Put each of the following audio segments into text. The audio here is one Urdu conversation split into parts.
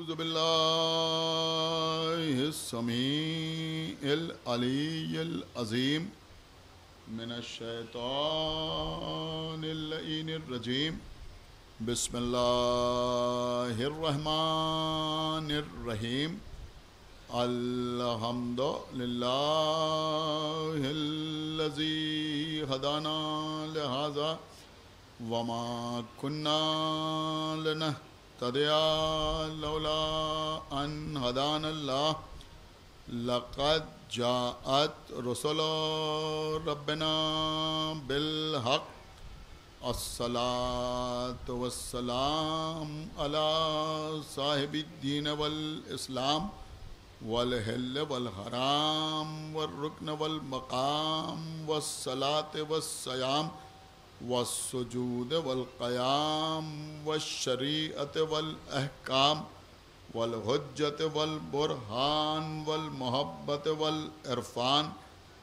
أعوذ بالله السميع العلي العظيم من الشيطان اللعين الرجيم بسم الله الرحمن الرحيم الحمد لله الذي هدانا لهذا وما كنا لنهتدي لولا أن هدانا الله لقد جاءت رسل ربنا بالحق الصلاة والسلام على صاحب الدين والإسلام والحل والحرام والركن والمقام والصلاة والصيام والسجود والقيام والشريعة والأحكام والحجة والبرهان والمحبة والعرفان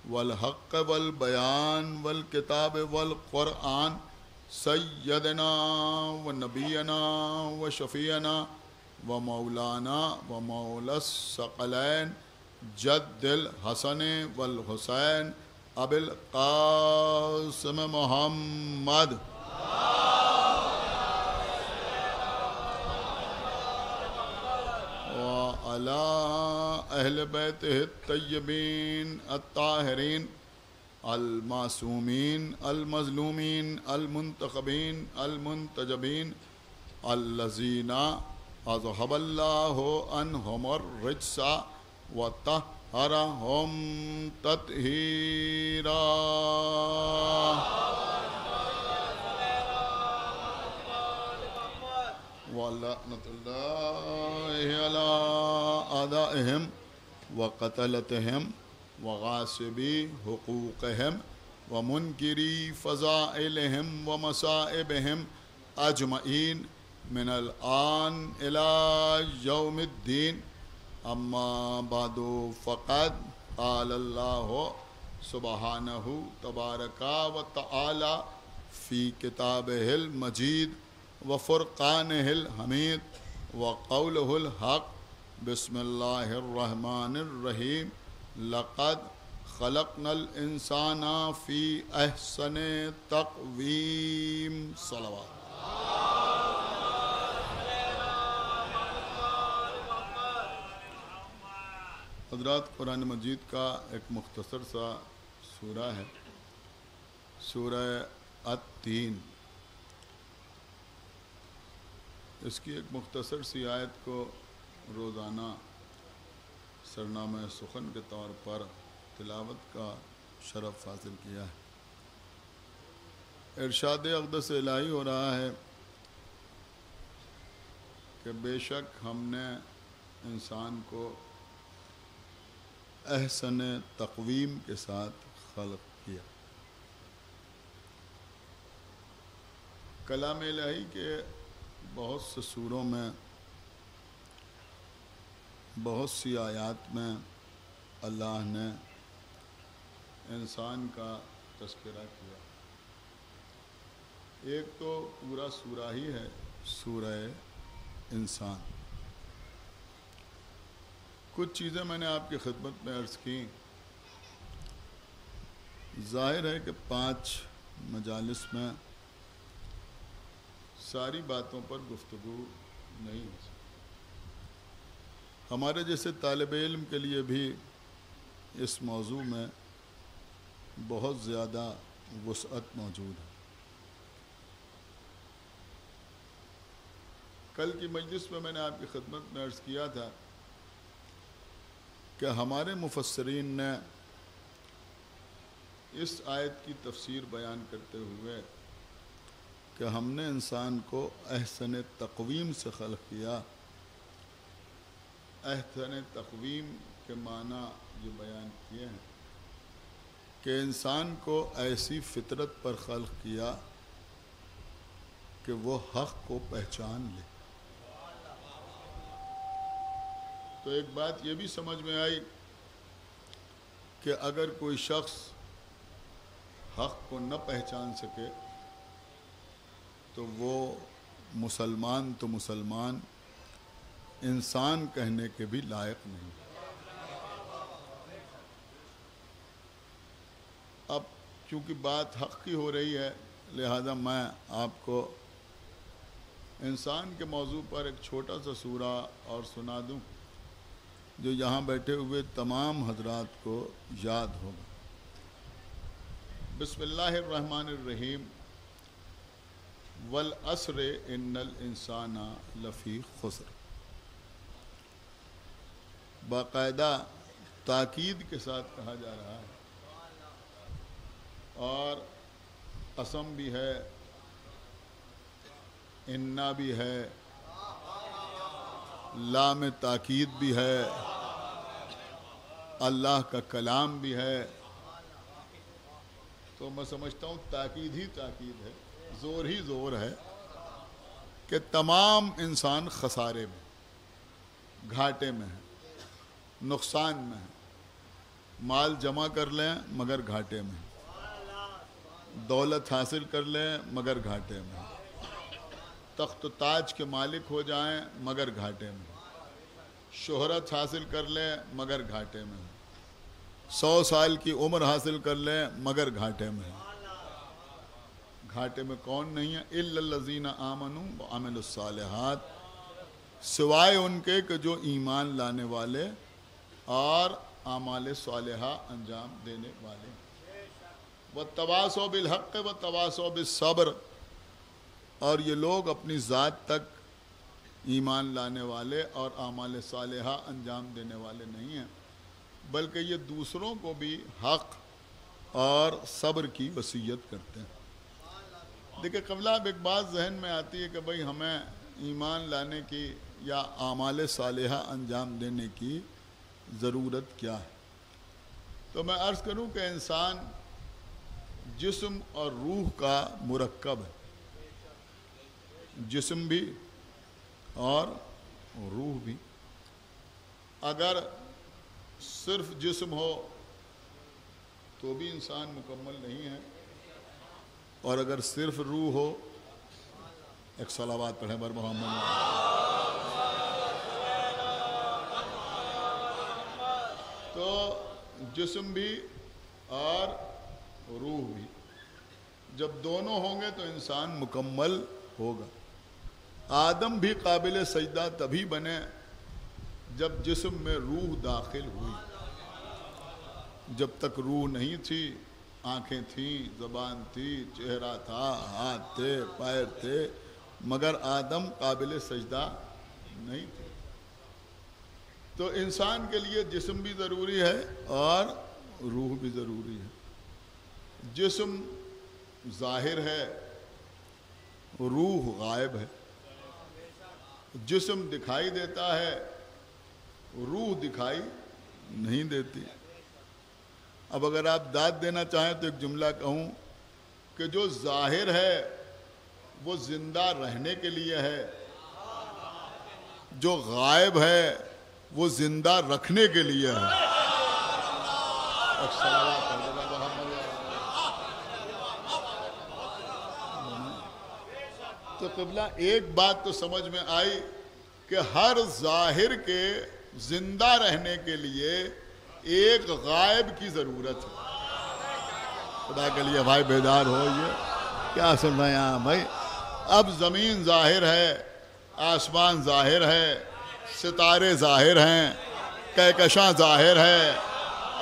والحق والبيان والكتاب والقرآن سيدنا ونبينا وشفيعنا ومولانا ومولى الثقلين جد الحسن والحسين أبي القاسم محمد وعلى أهل بيته الطيبين الطاهرين المعصومين المظلومين المنتخبين المنتجبين الذين أذهب الله عنهم الرجس وطهرهم تطهيرا ولعنة الله على أعدائهم وقتلتهم وغاصبي حقوقهم ومنكري فضائلهم ومصائبهم أجمعين من الآن إلى يوم الدين أما بعد فقد قال الله سبحانه تبارك وتعالى في كتابه المجيد وفرقانه الحميد وقوله الحق بسم الله الرحمن الرحيم لقد خلقنا الإنسان في أحسن تقويم صلوات حضرات قرآن مجید کا ایک مختصر سا سورہ ہے سورہ التین اس کی ایک مختصر سی آیت کو روزانہ سرنامہ سخن کے طور پر تلاوت کا شرف حاصل کیا ہے ارشاد اقدس الہی ہو رہا ہے کہ بے شک ہم نے انسان کو احسن تقویم کے ساتھ خلق کیا کلام الہی کے بہت سے سوروں میں بہت سی آیات میں اللہ نے انسان کا تذکرہ کیا ایک تو پورا سورہ ہی ہے سورہ انسان کچھ چیزیں میں نے آپ کی خدمت میں عرض کی ظاہر ہے کہ 5 مجالس میں ساری باتوں پر گفتگو نہیں ہو سکتی ہمارے جیسے طالب علم کے لیے بھی اس موضوع میں بہت زیادہ وسعت موجود ہے کل کی مجلس میں نے آپ کی خدمت میں عرض کیا تھا کہ ہمارے مفسرین نے اس آیت کی تفسیر بیان کرتے ہوئے کہ ہم نے انسان کو احسن تقویم سے خلق کیا احسن تقویم کے معنی یہ بیان کیے ہیں کہ انسان کو ایسی فطرت پر خلق کیا کہ وہ حق کو پہچان لے تو ایک بات یہ بھی سمجھ میں آئی کہ اگر کوئی شخص حق کو نہ پہچان سکے تو وہ مسلمان انسان کہنے کے بھی لائق نہیں۔ اب چونکہ بات حق کی ہو رہی ہے، لہذا میں آپ کو انسان کے موضوع پر ایک چھوٹا سا سورہ اور سنا دوں جو یہاں بیٹھے ہوئے تمام حضرات کو یاد ہوگا۔ بسم اللہ الرحمن الرحیم۔ والعصر ان الانسان لفی خسر۔ باقاعدہ تاکید کے ساتھ کہا جا رہا ہے، اور قسم بھی ہے، انا بھی ہے، لام تاکید بھی ہے، اللہ کا کلام بھی ہے، تو میں سمجھتا ہوں تاکید ہی تاکید ہے، زور ہی زور ہے کہ تمام انسان خسارے میں، گھاٹے میں ہے، نقصان میں ہے۔ مال جمع کر لیں مگر گھاٹے میں، دولت حاصل کر لیں مگر گھاٹے میں، تخت و تاج کے مالک ہو جائیں مگر گھاٹے میں، شہرت حاصل کر لیں مگر گھاٹے میں، 100 سال کی عمر حاصل کر لیں مگر گھاٹے میں۔ گھاٹے میں کون نہیں ہے؟ الا الذین آمنوا وعملوا الصالحات، سوائے ان کے کہ جو ایمان لانے والے اور اعمال صالحہ انجام دینے والے۔ وَتَوَاصَوْا بِالْحَقِّ وَتَوَاصَوْا بِالصَّبْرِ، اور یہ لوگ اپنی ذات تک ایمان لانے والے اور اعمال صالحہ انجام دینے والے نہیں ہیں، بلکہ یہ دوسروں کو بھی حق اور صبر کی وصیت کرتے ہیں۔ دیکھیں قبلہ اب ایک بات ذہن میں آتی ہے کہ بھئی ہمیں ایمان لانے کی یا اعمال صالحہ انجام دینے کی ضرورت کیا ہے؟ تو میں عرض کروں کہ انسان جسم اور روح کا مرکب ہے، جسم بھی اور روح بھی۔ اگر صرف جسم ہو تو بھی انسان مکمل نہیں ہے، اور اگر صرف روح ہو، ایک صلوات پڑھیں بر محمد، تو جسم بھی اور روح بھی جب دونوں ہوں گے تو انسان مکمل ہوگا۔ آدم بھی قابل سجدہ تبھی بنے جب جسم میں روح داخل ہوئی۔ جب تک روح نہیں تھی، آنکھیں تھیں، زبان تھی، چہرہ تھا، ہاتھ تھے، پیر تھے، مگر آدم قابل سجدہ نہیں تھے۔ تو انسان کے لیے جسم بھی ضروری ہے اور روح بھی ضروری ہے۔ جسم ظاہر ہے، روح غائب ہے۔ جسم دکھائی دیتا ہے، روح دکھائی نہیں دیتی۔ اب اگر آپ داد دینا چاہیں تو ایک جملہ کہوں کہ جو ظاہر ہے وہ زندہ رہنے کے لیے ہے، جو غائب ہے وہ زندہ رکھنے کے لیے ہے۔ تو قبلہ ایک بات تو سمجھ میں آئی کہ ہر ظاہر کے زندہ رہنے کے لیے ایک غائب کی ضرورت ہے۔ خدا کے لیے بھائی بیدار ہو، یہ کیا سن رہے ہیں یہاں بھائی؟ اب زمین ظاہر ہے، آسمان ظاہر ہے، ستارے ظاہر ہیں، کہکشاں ظاہر ہے،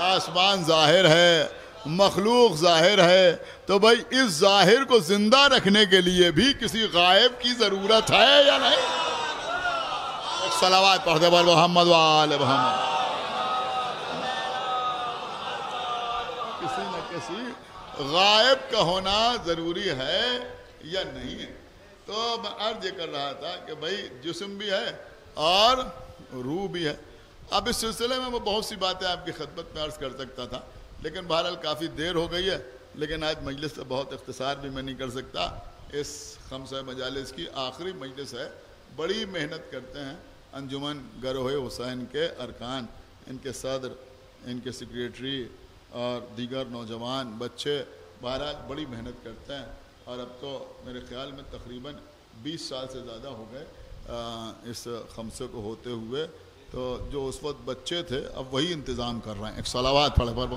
آسمان ظاہر ہے، مخلوق ظاہر ہے، تو بھائی اس ظاہر کو زندہ رکھنے کے لیے بھی کسی غائب کی ضرورت ہے یا نہیں؟ ایک صلوات پڑھتے بر محمد و آل محمد۔ کسی نہ کسی غائب کا ہونا ضروری ہے یا نہیں ہے؟ تو میں عرض یہ کر رہا تھا کہ بھائی جسم بھی ہے اور روح بھی ہے۔ اب اس سلسلے میں میں بہت سی باتیں آپ کی خدمت میں عرض کر سکتا تھا، لیکن بہرحال کافی دیر ہو گئی ہے، لیکن آج مجلس سے بہت اختصار بھی میں نہیں کر سکتا۔ اس خمسہ مجالس کی آخری مجلس ہے، بڑی محنت کرتے ہیں انجمن گروہ حسین کے ارکان، ان کے صدر، ان کے سیکریٹری اور دیگر نوجوان بچے، بہرحال بڑی محنت کرتے ہیں، اور اب تو میرے خیال میں تقریباً 20 سال سے زیادہ ہو گئے اس خمسے کو ہوتے ہوئے، تو جو اس وقت بچے تھے اب وہی انتظام کر رہے ہیں. ایک صلوات پڑھے پر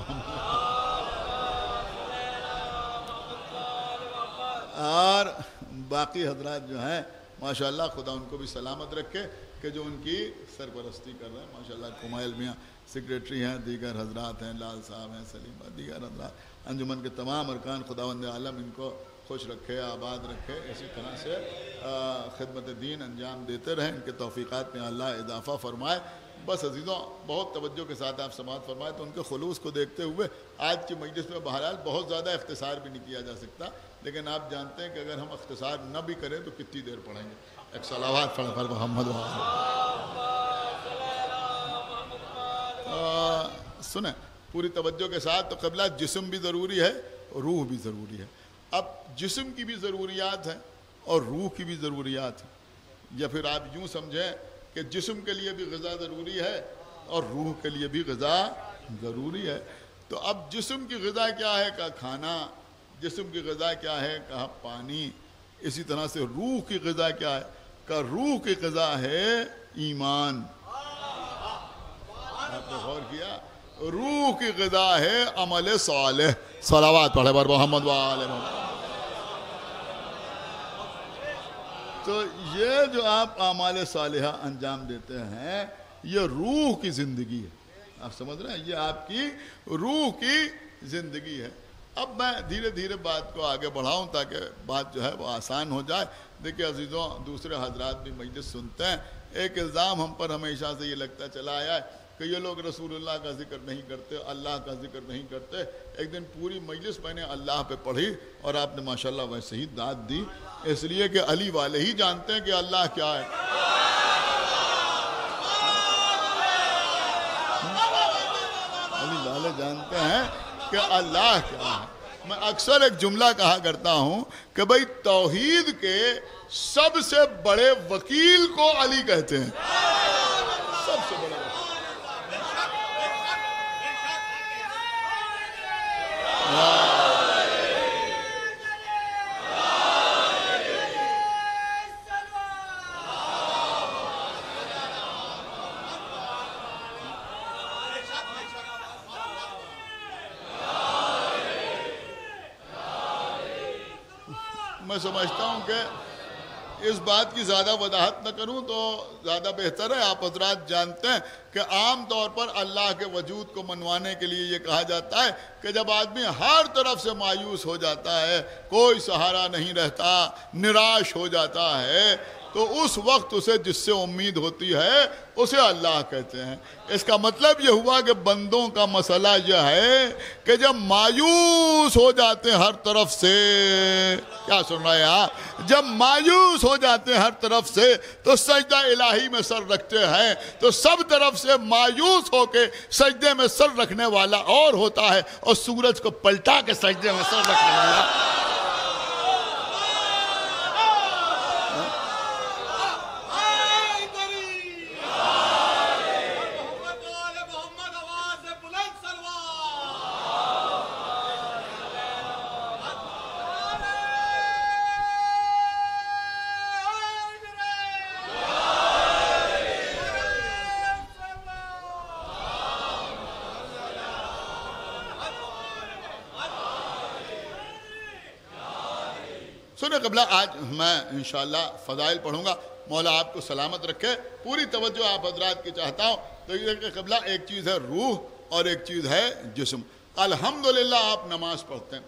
اور باقی حضرات جو ہیں ماشاءاللہ خدا ان کو بھی سلامت رکھے کہ جو ان کی سرپرستی کر رہے ہیں. ماشاءاللہ کمائل میاں سیکریٹری ہیں، دیگر حضرات ہیں، لال صاحب ہیں، سلیم دیگر حضرات، انجمن کے تمام ارکان، خداوند عالم ان کو خوش رکھے، آباد رکھے، اسی طرح سے خدمت دین انجام دیتے رہیں، ان کے توفیقات میں اللہ اضافہ فرمائے. بس عزیزوں بہت توجہ کے ساتھ آپ سماعت فرمائے. تو ان کے خلوص کو دیکھتے ہوئے آج کی مجلس میں بہرحال بہت زیادہ اختصار بھی نہیں کیا جا سکتا، لیکن آپ جانتے ہیں کہ اگر ہم اختصار نہ بھی کریں تو کتنی دیر پڑھیں گے. ایک صلوات پڑھ کر محمد سنیں پوری توجہ کے ساتھ. تو قبلہ جسم بھی ضروری ہے، روح بھی ضروری ہے. اب جسم کی بھی ضروریات ہیں اور روح کی بھی ضروریات ہیں، یا پھر آپ یوں سمجھیں کہ جسم کے لیے بھی غذا ضروری ہے اور روح کے لیے بھی غذا ضروری ہے. تو اب جسم کی غذا کیا ہے؟ کہا کھانا. جسم کی غذا کیا ہے؟ کہا پانی. اسی طرح سے روح کی غذا کیا ہے؟ کہا روح کی غذا ہے ایمان. آپ نے غور کیا؟ روح کی غذا ہے عمل صالح. صلوات پڑھے بر محمد وآل محمد. تو یہ جو آپ اعمال صالحہ انجام دیتے ہیں یہ روح کی زندگی ہے. آپ سمجھ رہے ہیں؟ یہ آپ کی روح کی زندگی ہے. اب میں دھیرے دھیرے بات کو آگے بڑھاؤں تاکہ بات جو ہے وہ آسان ہو جائے. دیکھیں عزیزوں دوسرے حضرات بھی مجلس سنتے ہیں. ایک الزام ہم پر ہمیشہ سے یہ لگتا چلا آیا ہے کہ یہ لوگ رسول اللہ کا ذکر نہیں کرتے، اللہ کا ذکر نہیں کرتے. ایک دن پوری مجلس میں نے اللہ پہ پڑھی اور آپ نے ماشاءاللہ ویسے ہی داد دی، اس لیے کہ علی والے ہی جانتے ہیں کہ اللہ کیا ہے. علی والے جانتے ہیں کہ اللہ کیا ہے. میں اکثر ایک جملہ کہا کرتا ہوں کہ بھئی توحید کے سب سے بڑے وکیل کو علی کہتے ہیں. سب سے بڑے وکیل. میں سمجھتا ہوں کہ اس بات کی زیادہ وضاحت نہ کروں تو زیادہ بہتر ہے. آپ حضرات جانتے ہیں کہ عام طور پر اللہ کے وجود کو منوانے کے لیے یہ کہا جاتا ہے کہ جب آدمی ہر طرف سے مایوس ہو جاتا ہے، کوئی سہارا نہیں رہتا، نراش ہو جاتا ہے، تو اس وقت اسے جس سے امید ہوتی ہے اسے اللہ کہتے ہیں. اس کا مطلب یہ ہوا کہ بندوں کا مسئلہ یہ ہے کہ جب مایوس ہو جاتے ہیں ہر طرف سے، کیا سن رہے ہیں آپ؟ جب مایوس ہو جاتے ہیں ہر طرف سے تو سجدہ الہی میں سر رکھتے ہیں. تو سب طرف سے مایوس ہو کے سجدے میں سر رکھنے والا اور ہوتا ہے، اور سورج کو پلٹا کے سجدے میں سر رکھنے والا. سنیں قبلہ آج میں انشاءاللہ فضائل پڑھوں گا. مولا آپ کو سلامت رکھے. پوری توجہ آپ حضرات کی چاہتا ہوں. تو یہ کہ قبلہ ایک چیز ہے روح اور ایک چیز ہے جسم. الحمدللہ آپ نماز پڑھتے ہیں،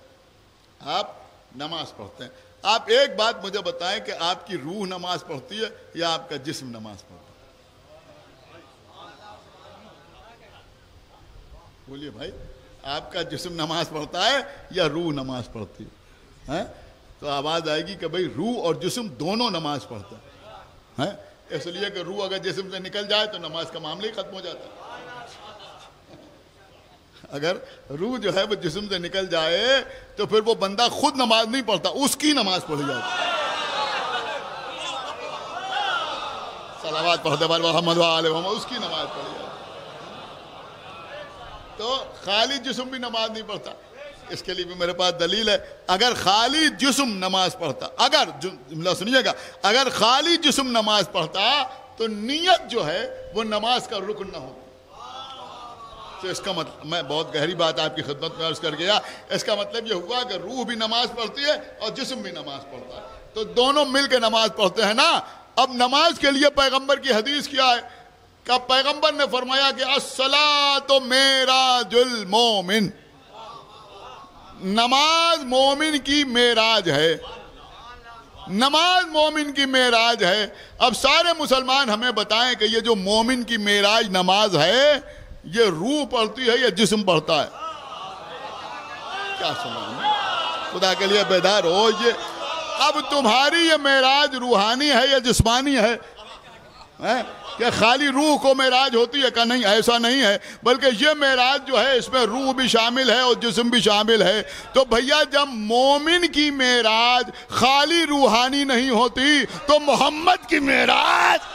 آپ نماز پڑھتے ہیں. آپ ایک بات مجھے بتائیں کہ آپ کی روح نماز پڑھتی ہے یا آپ کا جسم نماز پڑھتا ہے؟ بولیے بھائی، آپ کا جسم نماز پڑھتا ہے یا روح نماز پڑھتی ہے؟ تو آواز آئے گی کہ بھئی روح اور جسم دونوں نماز پڑھتا ہے. اس لیے کہ روح اگر جسم سے نکل جائے تو نماز کا معاملہ ہی ختم ہو جاتا ہے. اگر روح جو ہے وہ جسم سے نکل جائے تو پھر وہ بندہ خود نماز نہیں پڑھتا، اس کی نماز پڑھی جاتی ہے. صلوات پڑھتے بار محمد وآل محمد، اس کی نماز پڑھی جاتی ہے. تو خالی جسم بھی نماز نہیں پڑھتا. اس کے لیے بھی میرے پاس دلیل ہے. اگر خالی جسم نماز پڑھتا, اگر جملہ سنیے گا, اگر خالی جسم نماز پڑھتا تو نیت جو ہے وہ نماز کا رکن نہ ہوتی. تو اس کا مطلب, میں بہت گہری بات آپ کی خدمت میں عرض کر گیا, اس کا مطلب یہ ہوا کہ روح بھی نماز پڑھتی ہے اور جسم بھی نماز پڑھتا ہے, تو دونوں مل کے نماز پڑھتے ہیں نا. اب نماز کے لیے پیغمبر کی حدیث کیا ہے کہ پیغمبر نے فرمایا کہ الصلاۃ معراج المومن, نماز مومن کی معراج ہے, نماز مومن کی معراج ہے. اب سارے مسلمان ہمیں بتائیں کہ یہ جو مومن کی معراج نماز ہے یہ روح پڑھتی ہے یا جسم پڑھتا ہے؟ کیا سنا خدا کے لیے بیدار ہو. یہ اب تمہاری یہ معراج روحانی ہے یا جسمانی ہے؟ کہ خالی روح کو معراج ہوتی ہے؟ کہ نہیں, ایسا نہیں ہے, بلکہ یہ معراج جو ہے اس میں روح بھی شامل ہے اور جسم بھی شامل ہے. تو بھیا جب مومن کی معراج خالی روحانی نہیں ہوتی تو محمد کی معراج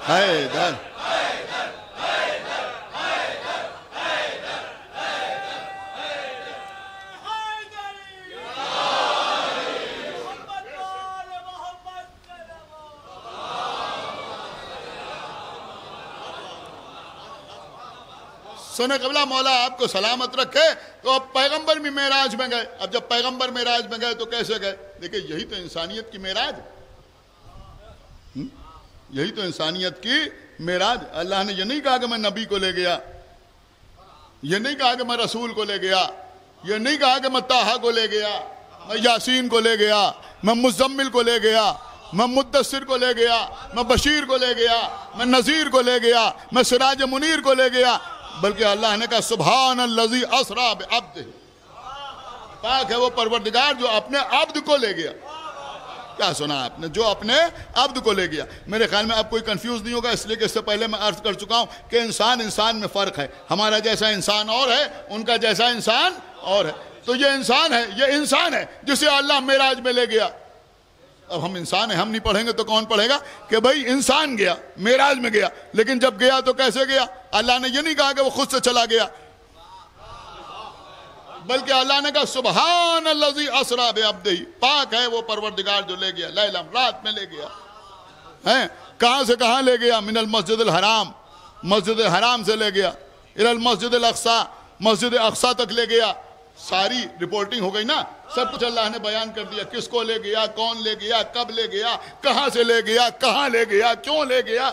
حیدر. سنے قبلہ مولا آپ کو سلامت رکھے. تو اب پیغمبر بھی معراج میں گئے. اب جب پیغمبر معراج میں گئے تو کیسے گئے؟ دیکھیں یہی تو انسانیت کی معراج, یہی تو انسانیت کی معراج. اللہ نے یہ نہیں کہا کہ میں نبی کو لے گیا, یہ نہیں کہا کہ میں رسول کو لے گیا, یہ نہیں کہا کہ میں طٰہٰ کو لے گیا, میں یاسین کو لے گیا, میں مزمل کو لے گیا, میں مدثر کو لے گیا, میں بشیر کو لے گیا, میں نذیر کو لے گیا, میں سراج منیر کو لے گیا. بلکہ اللہ نے کہا سبحان الذی اسریٰ بعبدہ, پاک ہے وہ پروردگار جو اپنے عبد کو لے گیا. کیا سنا آپ نے؟ جو اپنے عبد کو لے گیا. میرے خیال میں اب کوئی کنفیوز نہیں ہوگا, اس لیے کہ اس سے پہلے میں عرض کر چکا ہوں کہ انسان میں فرق ہے. ہمارا جیسا انسان اور ہے, ان کا جیسا انسان اور ہے. تو یہ انسان ہے جسے اللہ معراج میں لے گیا. اب ہم انسان ہیں, ہم نہیں پڑھیں گے تو کون پڑھے گا کہ بھائی انسان گیا معراج میں گیا. لیکن جب گیا تو کیسے گیا؟ اللہ نے یہ نہیں کہا کہ وہ خود سے چلا گیا, بلکہ اللہ نے کہا سبحان الذی اسریٰ بعبدہ, پاک ہے وہ پروردگار جو لے گیا لیلا, رات میں لے گیا. کہاں سے کہاں لے گیا؟ من المسجد الحرام, مسجد حرام سے لے گیا, الی المسجد الاقصی, مسجد اقصی تک لے گیا. ساری رپورٹنگ ہو گئی نا, سب کچھ اللہ نے بیان کر دیا, کس کو لے گیا, کون لے گیا, کب لے گیا, کہاں سے لے گیا, کہاں لے گیا, کیوں لے گیا,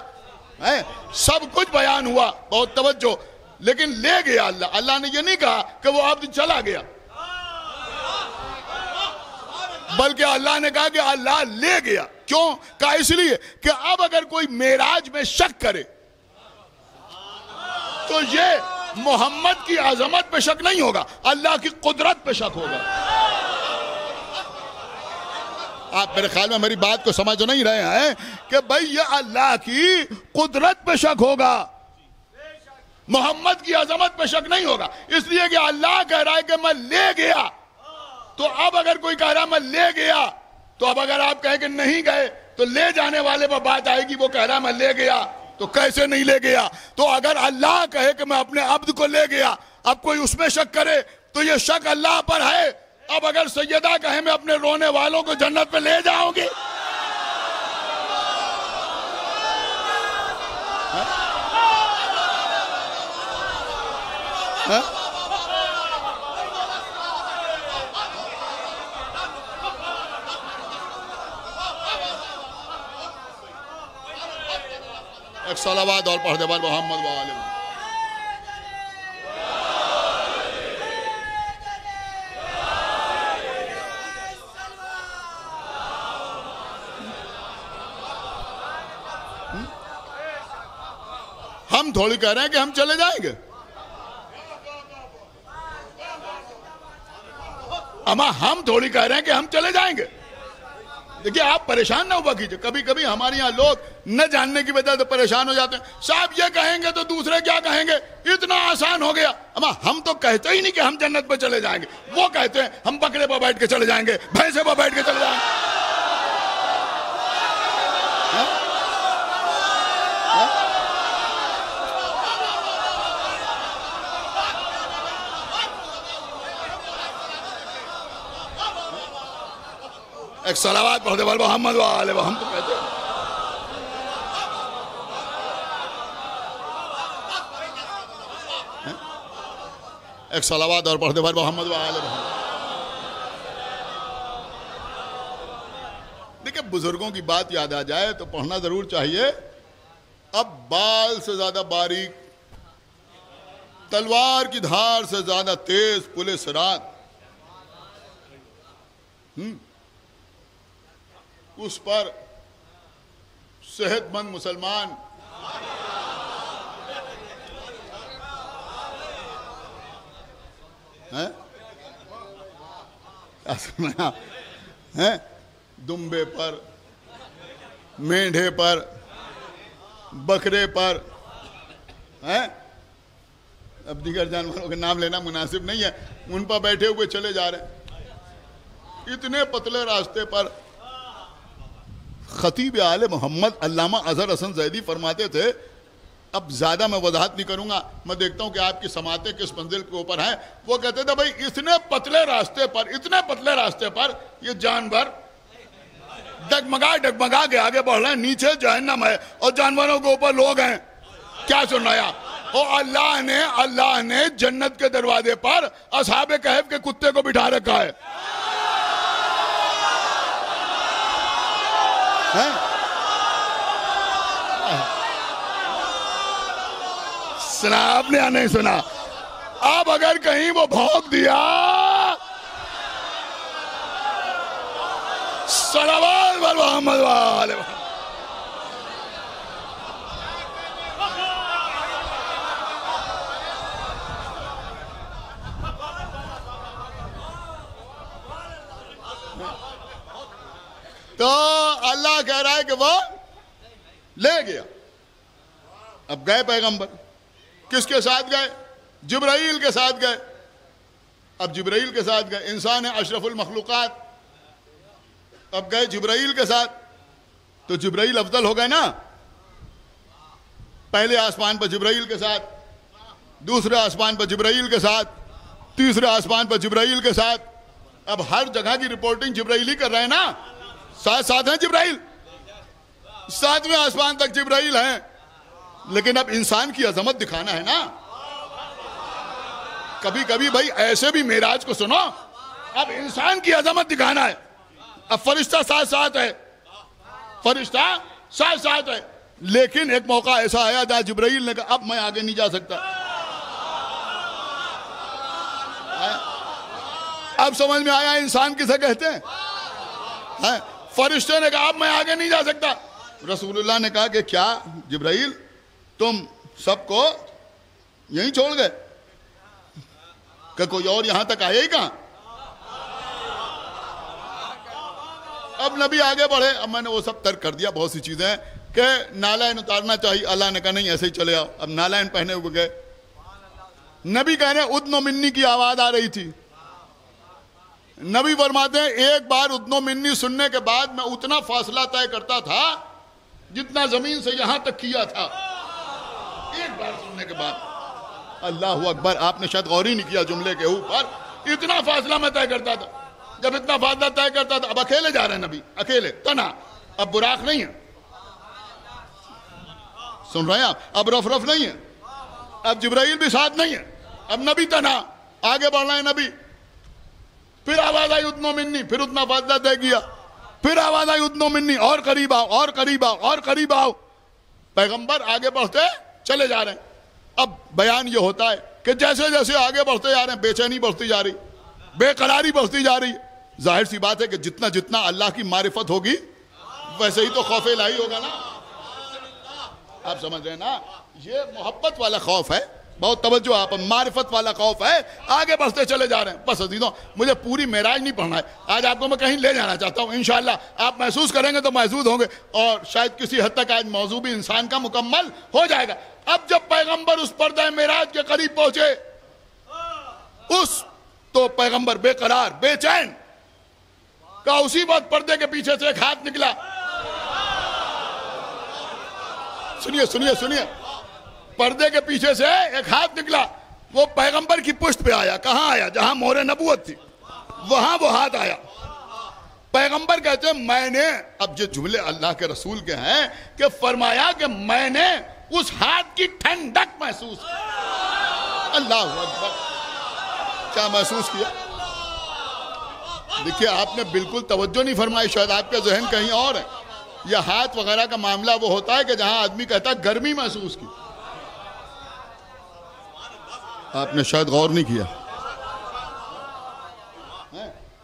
سب کچھ بیان ہوا. بہت توجہ. لیکن لے گیا اللہ نے یہ نہیں کہا کہ وہ عبد چلا گیا, بلکہ اللہ نے کہا کہ اللہ لے گیا. کیوں کہا؟ اس لیے کہ اب اگر کوئی معراج میں شک کرے تو یہ محمد کی عظمت پہ شک نہیں ہوگا, اللہ کی قدرت پہ شک ہوگا. آپ میرے خیال میں میری بات کو سمجھ نہیں رہے ہیں کہ بھئی یہ اللہ کی قدرت پہ شک ہوگا, محمد کی عظمت پہ شک نہیں ہوگا. اس لیے کہ اللہ کہہ رہا ہے کہ میں لے گیا, تو اب اگر کوئی کہہ رہا ہے میں لے گیا, تو اب اگر آپ کہیں کہ نہیں گئے تو لے جانے والے پر بات آئے گی. وہ کہہ رہا ہے میں لے گیا, تو کیسے نہیں لے گیا؟ تو اگر اللہ کہے کہ میں اپنے عبد کو لے گیا, اب کوئی اس میں شک کرے تو یہ شک اللہ پر ہے. اب اگر سیدہ کہے میں اپنے رونے والوں کو جنت پہ لے جاؤں گی, ایک صلوات اور پڑھ دے بر محمد وآلہ. ہم تھوڑی کہہ رہے ہیں کہ ہم چلے جائیں گے, اما ہم تھوڑی کہہ رہے ہیں کہ ہم چلے جائیں گے. دیکھیے آپ پریشان نہ ہوا کیجئے. کبھی کبھی ہمارے یہاں لوگ نہ جاننے کی وجہ سے پریشان ہو جاتے ہیں. صاحب یہ کہیں گے تو دوسرے کیا کہیں گے, اتنا آسان ہو گیا. اما ہم تو کہتے ہی نہیں کہ ہم جنت پہ چلے جائیں گے. وہ کہتے ہیں ہم بکرے پہ بیٹھ کے چلے جائیں گے, بھینسے پہ بیٹھ کے چلے جائیں گے. ایک صلوات پڑھ دے بول محمد و آل محمد تو کہتے ہیں. ایک صلوات اور پڑھ دے بول محمد و آل محمد. دیکھیں بزرگوں کی بات یاد آ جائے تو پڑھنا ضرور چاہیے. اب بال سے زیادہ باریک، تلوار کی دھار سے زیادہ تیز پل صراط، اس پر صحت مند مسلمان دمبے پر، مینڈھے پر، بکرے پر، اب دیگر جانوروں کے نام لینا مناسب نہیں ہے، ان پر بیٹھے ہوئے چلے جا رہے ہیں اتنے پتلے راستے پر. خطیب آل محمد علامہ اظہر حسن زیدی فرماتے تھے، اب زیادہ میں وضاحت نہیں کروں گا، میں دیکھتا ہوں کہ آپ کی سماعتیں کس منزل کے اوپر ہیں. وہ کہتے تھے بھائی اتنے پتلے راستے پر یہ جانور ڈگمگا کے آگے بڑھ رہے ہیں، نیچے جہنم ہے اور جانوروں کے اوپر لوگ ہیں. کیا سنایا؟ اور اللہ نے جنت کے دروازے پر اصحاب کہف کے کتے کو بٹھا رکھا ہے. سنا آپ نے یا نہیں سنا؟ اب اگر کہیں وہ بھونک دیا صلوات بر محمد و آل محمد، تو اللہ کہہ رہا ہے کہ وہ لے گیا. اب گئے پیغمبر، کس کے ساتھ گئے؟ جبرائیل کے ساتھ گئے. اب جبرائیل کے ساتھ گئے، انسان ہے اشرف المخلوقات، اب گئے جبرائیل کے ساتھ تو جبرائیل افضل ہو گئے نا. پہلے آسمان پر جبرائیل کے ساتھ، دوسرے آسمان پر جبرائیل کے ساتھ، تیسرے آسمان پر جبرائیل کے ساتھ. اب ہر جگہ کی رپورٹنگ جبرائیل ہی کر رہے ہیں نا، ساتھ ہیں جبرائیل، ساتویں آسمان تک جبرائیل ہیں. لیکن اب انسان کی عظمت دکھانا ہے نا. کبھی کبھی بھائی ایسے بھی معراج کو سنو، اب انسان کی عظمت دکھانا ہے. اب فرشتہ ساتھ ہے، فرشتہ ساتھ ہے. لیکن ایک موقع ایسا آیا جہاں جبرائیل نے کہا اب میں آگے نہیں جا سکتا. اب سمجھ میں آیا انسان کسے کہتے ہیں؟ فرشتے نے کہا اب میں آگے نہیں جا سکتا. رسول اللہ نے کہا کہ کیا جبرائیل تم سب کو یہیں چھوڑ گئے کہ کوئی اور یہاں تک آئے ہی کہاں؟ اب نبی آگے بڑھے. اب میں نے وہ سب ترک کر دیا، بہت سی چیزیں کہ نالائن اتارنا چاہیے، اللہ نے کہا نہیں ایسے ہی چلے آؤ. اب نالائن پہنے ہوئے گئے. نبی کہہ رہے ادن و منی کی آواز آ رہی تھی. نبی فرماتے ہیں ایک بار ادن و منی سننے کے بعد میں اتنا فاصلہ طے کرتا تھا جتنا زمین سے یہاں تک کیا تھا. ایک بار سننے کے بعد. اللہ اکبر، آپ نے شاید غور ہی نہیں کیا جملے کے اوپر. اتنا فاصلہ میں طے کرتا تھا. جب اتنا فاصلہ طے کرتا تھا، اب اکیلے جا رہے ہیں نبی، اکیلے تنہا. اب براق نہیں ہے، سن رہے ہیں آپ؟ اب رف نہیں ہے، اب جبرائیل بھی ساتھ نہیں ہے، اب نبی تنہا آگے بڑھ رہے ہیں نبی. پھر آواز آئی ادن و منی، پھر اتنا فاصلہ طے کیا. پھر آواز آئی ادن و منی، اور قریب آؤ، اور قریب آؤ، اور قریب آؤ. پیغمبر آگے بڑھتے چلے جا رہے ہیں. اب بیان یہ ہوتا ہے کہ جیسے جیسے آگے بڑھتے جا رہے ہیں بے چینی بڑھتی جا رہی، بے قراری بڑھتی جا رہی. ظاہر سی بات ہے کہ جتنا اللہ کی معرفت ہوگی ویسے ہی تو خوف الہی ہوگا نا. آپ سمجھ رہے ہیں نا؟ یہ محبت والا خوف ہے. بہت توجہ آپ، معرفت والا خوف ہے. آگے بڑھتے چلے جا رہے ہیں. بس عزیزوں، مجھے پوری معراج نہیں پڑھنا ہے آج، آپ کو میں کہیں لے جانا چاہتا ہوں. انشاءاللہ آپ محسوس کریں گے تو محسوس ہوں گے، اور شاید کسی حد تک آج موضوع بھی انسان کا مکمل ہو جائے گا. اب جب پیغمبر اس پردہ معراج کے قریب پہنچے، تو پیغمبر بے قرار، بے چین کا اسی وقت پردے کے پیچھے سے ایک ہاتھ نکلا. سنیے، پردے کے پیچھے سے ایک ہاتھ نکلا. وہ پیغمبر کی پشت پہ آیا. کہاں آیا؟ جہاں مہر نبوت تھی، وہاں وہ ہاتھ آیا. پیغمبر کہتے ہیں میں نے، اب یہ جملے اللہ کے رسول کے ہیں کہ فرمایا کہ میں نے اس ہاتھ کی ٹھنڈک محسوس کی. اللہ اکبر. کیا محسوس کیا؟ دیکھیے آپ نے بالکل توجہ نہیں فرمائی، شاید آپ کا ذہن کہیں اور ہے. یہ ہاتھ وغیرہ کا معاملہ وہ ہوتا ہے کہ جہاں آدمی کہتا ہے گرمی محسوس کی. آپ نے شاید غور نہیں کیا.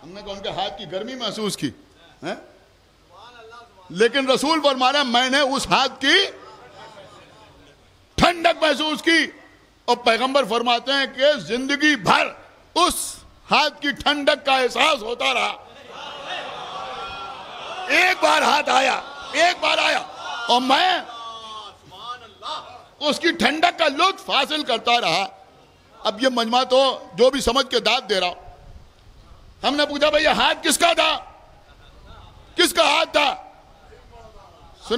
ہم نے تو ان کے ہاتھ کی گرمی محسوس کی، لیکن رسول فرما رہے ہیں میں نے اس ہاتھ کی ٹھنڈک محسوس کی. اور پیغمبر فرماتے ہیں کہ زندگی بھر اس ہاتھ کی ٹھنڈک کا احساس ہوتا رہا. ایک بار ہاتھ آیا، ایک بار آیا اور میں اس کی ٹھنڈک کا لطف حاصل کرتا رہا. اب یہ مجمع تو جو بھی سمجھ کے داد دے رہا. ہم نے پوچھا بھئی یہ ہاتھ کس کا تھا؟ کس کا ہاتھ تھا؟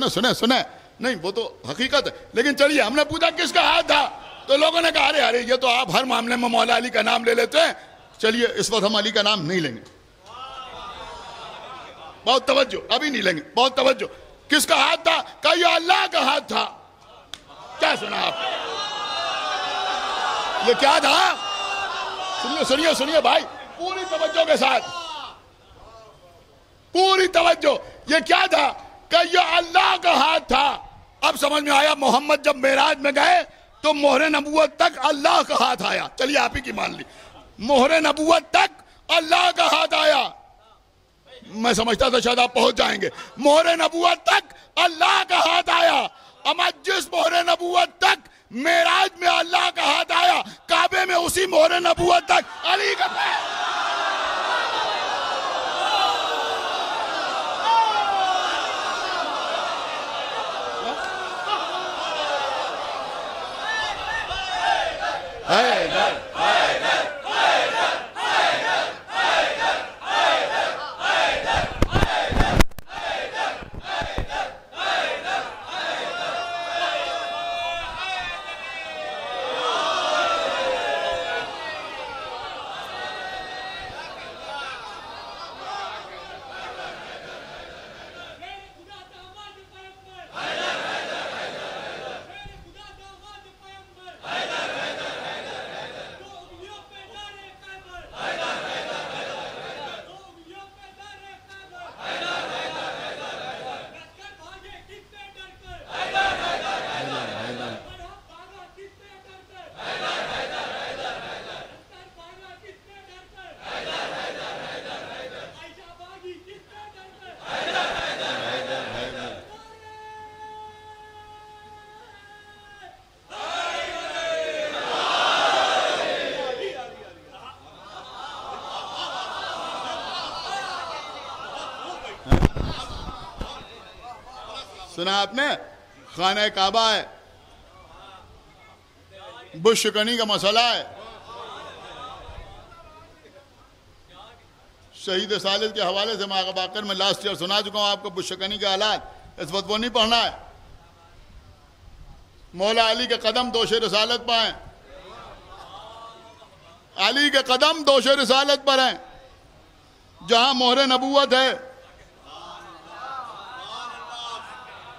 سنے نہیں وہ تو حقیقت ہے، لیکن چلیے ہم نے پوچھا کس کا ہاتھ تھا تو لوگوں نے کہا ارے یہ تو آپ ہر معاملے میں مولا علی کا نام لے لیتے ہیں. چلیے اس وقت ہم علی کا نام نہیں لیں گے. بہت توجہ، ابھی نہیں لیں گے، بہت توجہ. کس کا ہاتھ تھا؟ کہ یہ اللہ کا ہاتھ تھا. کیا سنا آپ؟ یہ کیا تھا؟ سنیے بھائی پوری توجہ کے ساتھ، پوری توجہ. یہ کیا تھا؟ کہ یہ اللہ کا ہاتھ تھا. اب سمجھ میں آیا. محمد جب معراج میں گئے تو مہر نبوت تک اللہ کا ہاتھ آیا. چلیے آپ ہی کی مان لی. مہر نبوت تک اللہ کا ہاتھ آیا. میں سمجھتا تھا شاید آپ پہنچ جائیں گے. مہر نبوت تک اللہ کا ہاتھ آیا. اما جس مہر نبوت تک معراج میں اللہ کا ہاتھ آیا، کعبے میں اسی مہر نبوت تک علی کا سنا آپ نے؟ خانہ کعبہ ہے، بت شکنی کا مسئلہ ہے. شہید صالح کے حوالے سے میں باقر میں لاسٹ ایئر سنا چکا ہوں آپ کو بت شکنی کے حالات. اس وقت وہ نہیں پڑھنا ہے. مولا علی کے قدم دوش رسالت پر ہیں. علی کے قدم دوش رسالت پر ہیں. جہاں مہر نبوت ہے.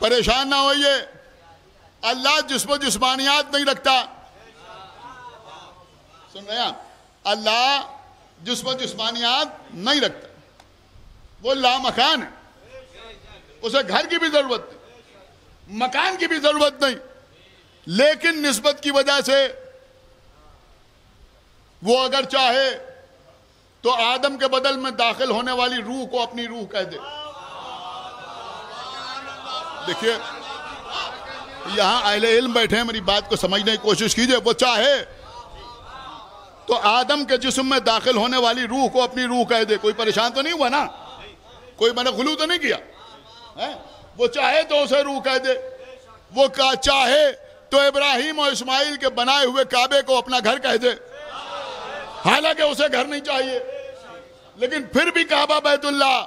پریشان نہ ہوئیے، اللہ جسم و جسمانیات نہیں رکھتا. سن رہے ہیں؟ اللہ جسم و جسمانیات نہیں رکھتا. وہ لامکان ہے. اسے گھر کی بھی ضرورت نہیں، مکان کی بھی ضرورت نہیں، لیکن نسبت کی وجہ سے وہ اگر چاہے تو آدم کے بدل میں داخل ہونے والی روح کو اپنی روح کہہ دے. دیکھیے یہاں اہل علم بیٹھے ہیں، میری بات کو سمجھنے کی کوشش کیجئے. وہ چاہے تو آدم کے جسم میں داخل ہونے والی روح کو اپنی روح کہہ دے. کوئی پریشان تو نہیں ہوا نا؟ کوئی میں نے غلو تو نہیں کیا؟ وہ چاہے تو اسے روح کہہ دے. وہ چاہے تو ابراہیم اور اسماعیل کے بنائے ہوئے کعبے کو اپنا گھر کہہ دے، حالانکہ اسے گھر نہیں چاہیے، لیکن پھر بھی کعبہ بیت اللہ.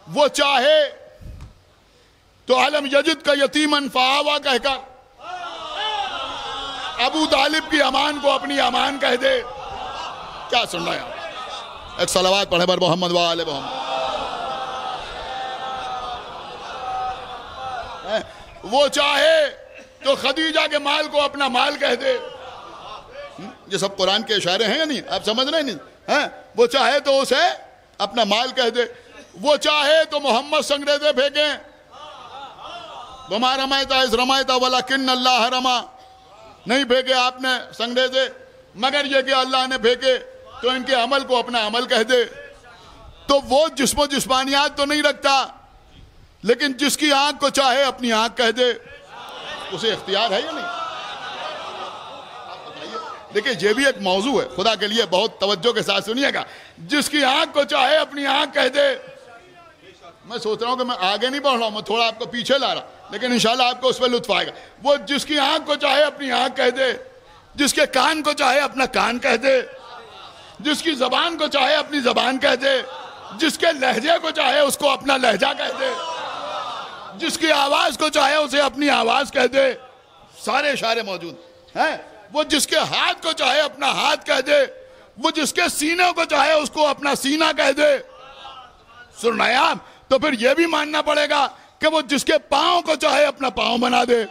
وہ چاہے تو علم یجد کا یتیمن فآوا کہہ کر ابو طالب کی امان کو اپنی امان کہہ دے. کیا سن رہے ہیں ایک صلوات پڑھے بر محمد وآل محمد. وہ چاہے تو خدیجہ کے مال کو اپنا مال کہہ دے. یہ سب قرآن کے اشارے ہیں یا نہیں؟ آپ سمجھ رہے نہیں؟ وہ چاہے تو اسے اپنا مال کہہ دے. وہ چاہے تو محمد سنگریزے پھینکیں. وما رمیت اذ رمیت ولکن اللہ رما. نہیں پھینکے آپ نے سنگریزے مگر یہ کہ اللہ نے پھینکے. تو ان کے عمل کو اپنا عمل کہہ دے. تو وہ جسم و جسمانیات تو نہیں رکھتا، لیکن جس کی آنکھ کو چاہے اپنی آنکھ کہہ دے. اسے اختیار ہے یا نہیں؟ دیکھیں یہ بھی ایک موضوع ہے، خدا کے لیے بہت توجہ کے ساتھ سنیے گا. جس کی آنکھ کو چاہے اپنی آنکھ کہہ دے. میں سوچ رہا ہوں کہ میں آگے نہیں بڑھ رہا ہوں، میں تھوڑا آپ کو پیچھے لا رہا، لیکن انشاءاللہ آپ کو اس پہ لطف آئے گا. وہ جس کی آنکھ کو چاہے اپنی آنکھ کہہ دے، جس کے کان کو چاہے اپنا کان کہہ دے، جس کی زبان کو چاہے اپنی زبان کہہ دے، جس کے لہجے کو چاہے اس کو اپنا لہجہ کہہ دے، جس کی آواز کو چاہے اسے اپنی آواز کہہ دے. سارے اشارے موجود ہیں. وہ جس کے ہاتھ کو چاہے اپنا ہاتھ کہہ دے، وہ جس کے سینے کو چاہے اس کو اپنا سینہ کہہ دے. سننا ہے آپ؟ تو پھر یہ بھی ماننا پڑے گا کہ وہ جس کے پاؤں کو چاہے اپنا پاؤں بنا دے.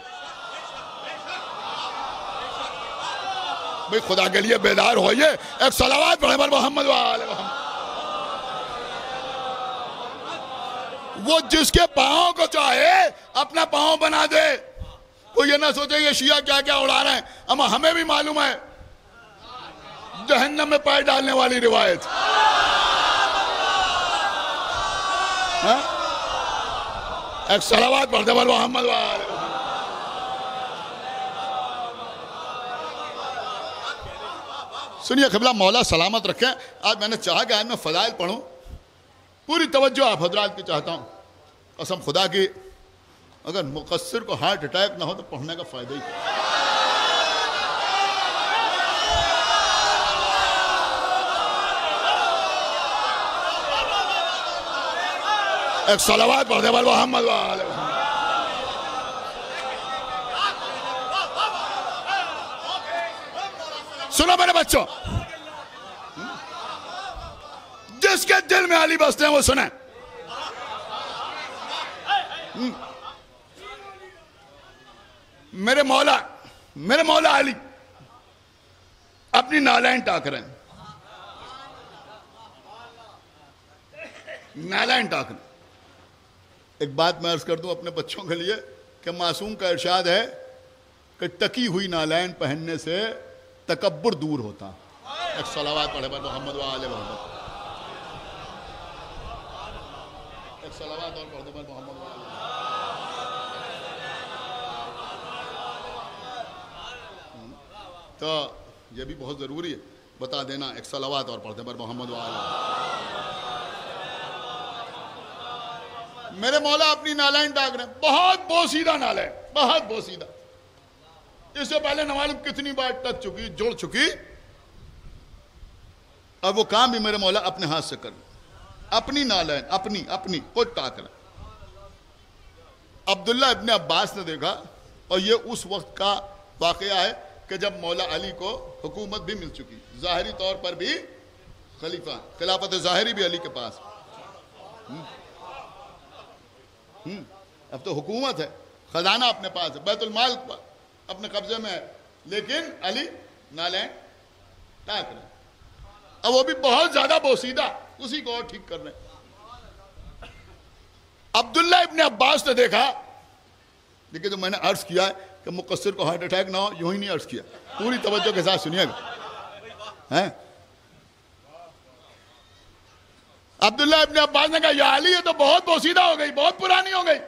بھئی خدا کے لیے بیدار ہوئیے. ایک صلوات پڑھیں بر محمد وآل محمد. وہ جس کے پاؤں کو چاہے اپنا پاؤں بنا دے. کوئی یہ نہ سوچے یہ شیعہ کیا کیا اڑا رہے ہیں، اما ہمیں بھی معلوم ہے جہنم میں پائے ڈالنے والی روایت. ایک صلوات پڑھتے بر محمد وآل محمد. سنیے قبلہ مولا سلامت رکھیں. آج میں نے چاہا کہ آج میں فضائل پڑھوں. پوری توجہ آپ حضرات کی چاہتا ہوں. قسم خدا کی اگر مقصر کو ہارٹ اٹیک نہ ہو تو پڑھنے کا فائدہ ہی. ایک صلوات پڑھتے بر محمد وآل محمد. سنو میرے بچوں، جس کے دل میں علی بستے ہیں وہ سنیں. میرے مولا علی اپنی نالین ٹاک رہے ہیں. نالین ٹاک رہے ہیں. ایک بات میں عرض کر دوں اپنے بچوں کے لیے کہ معصوم کا ارشاد ہے کہ ٹکی ہوئی نالین پہننے سے تکبر دور ہوتا. ایک صلوات پڑھے بر محمد وآل محمد. ایک صلوات اور پڑھے بر محمد وآل محمد. تو یہ بھی بہت ضروری ہے بتا دینا. ایک صلوات اور پڑھتے بر محمد وآل محمد. میرے مولا اپنی نالین ٹاک رہے ہیں. بہت بوسیدہ نالین، بہت بوسیدہ. اس سے پہلے نماز کتنی بار ٹچ چکی، جڑ چکی. اب وہ کام بھی میرے مولا اپنے ہاتھ سے کر. اپنی نالین اپنی خود ٹاک رہے. عبداللہ ابن عباس نے دیکھا، اور یہ اس وقت کا واقعہ ہے کہ جب مولا علی کو حکومت بھی مل چکی، ظاہری طور پر بھی خلیفہ، خلافت ظاہری بھی علی کے پاس. اب تو حکومت ہے، خزانہ اپنے پاس ہے، بیت المال اپنے قبضے میں ہے، لیکن علی نالین ٹاک رہے. اب وہ بھی بہت زیادہ بوسیدہ، اسی کو اور ٹھیک کر رہے. عبداللہ ابن عباس نے دیکھا. دیکھیں تو میں نے عرض کیا ہے کہ مقصر کو ہارٹ اٹیک نہ ہو، یوں ہی نہیں عرض کیا. پوری توجہ کے ساتھ سنیے گا. عبداللہ ابن عباس نے کہا یا علی یہ تو بہت بوسیدہ ہو گئی، بہت پرانی ہو گئی.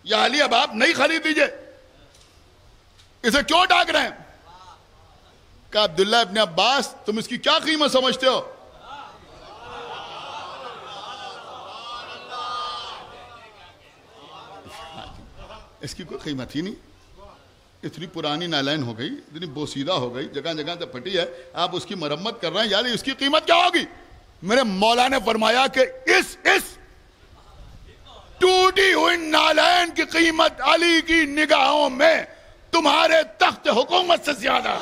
یا علی اب آپ نہیں خرید لیجئے، اسے کیوں ٹاک رہے ہیں؟ کہا عبداللہ ابن عباس تم اس کی کیا قیمت سمجھتے ہو؟ اس کی کوئی قیمت ہی نہیں. اتنی پرانی نالین ہو گئی، اتنی بوسیدہ ہو گئی، جگہ جگہ سے پھٹی ہے، آپ اس کی مرمت کر رہے ہیں. یعنی اس کی قیمت کیا ہوگی؟ میرے مولا نے فرمایا کہ اس ٹوٹی ہوئی نالین کی قیمت علی کی نگاہوں میں تمہارے تخت حکومت سے زیادہ.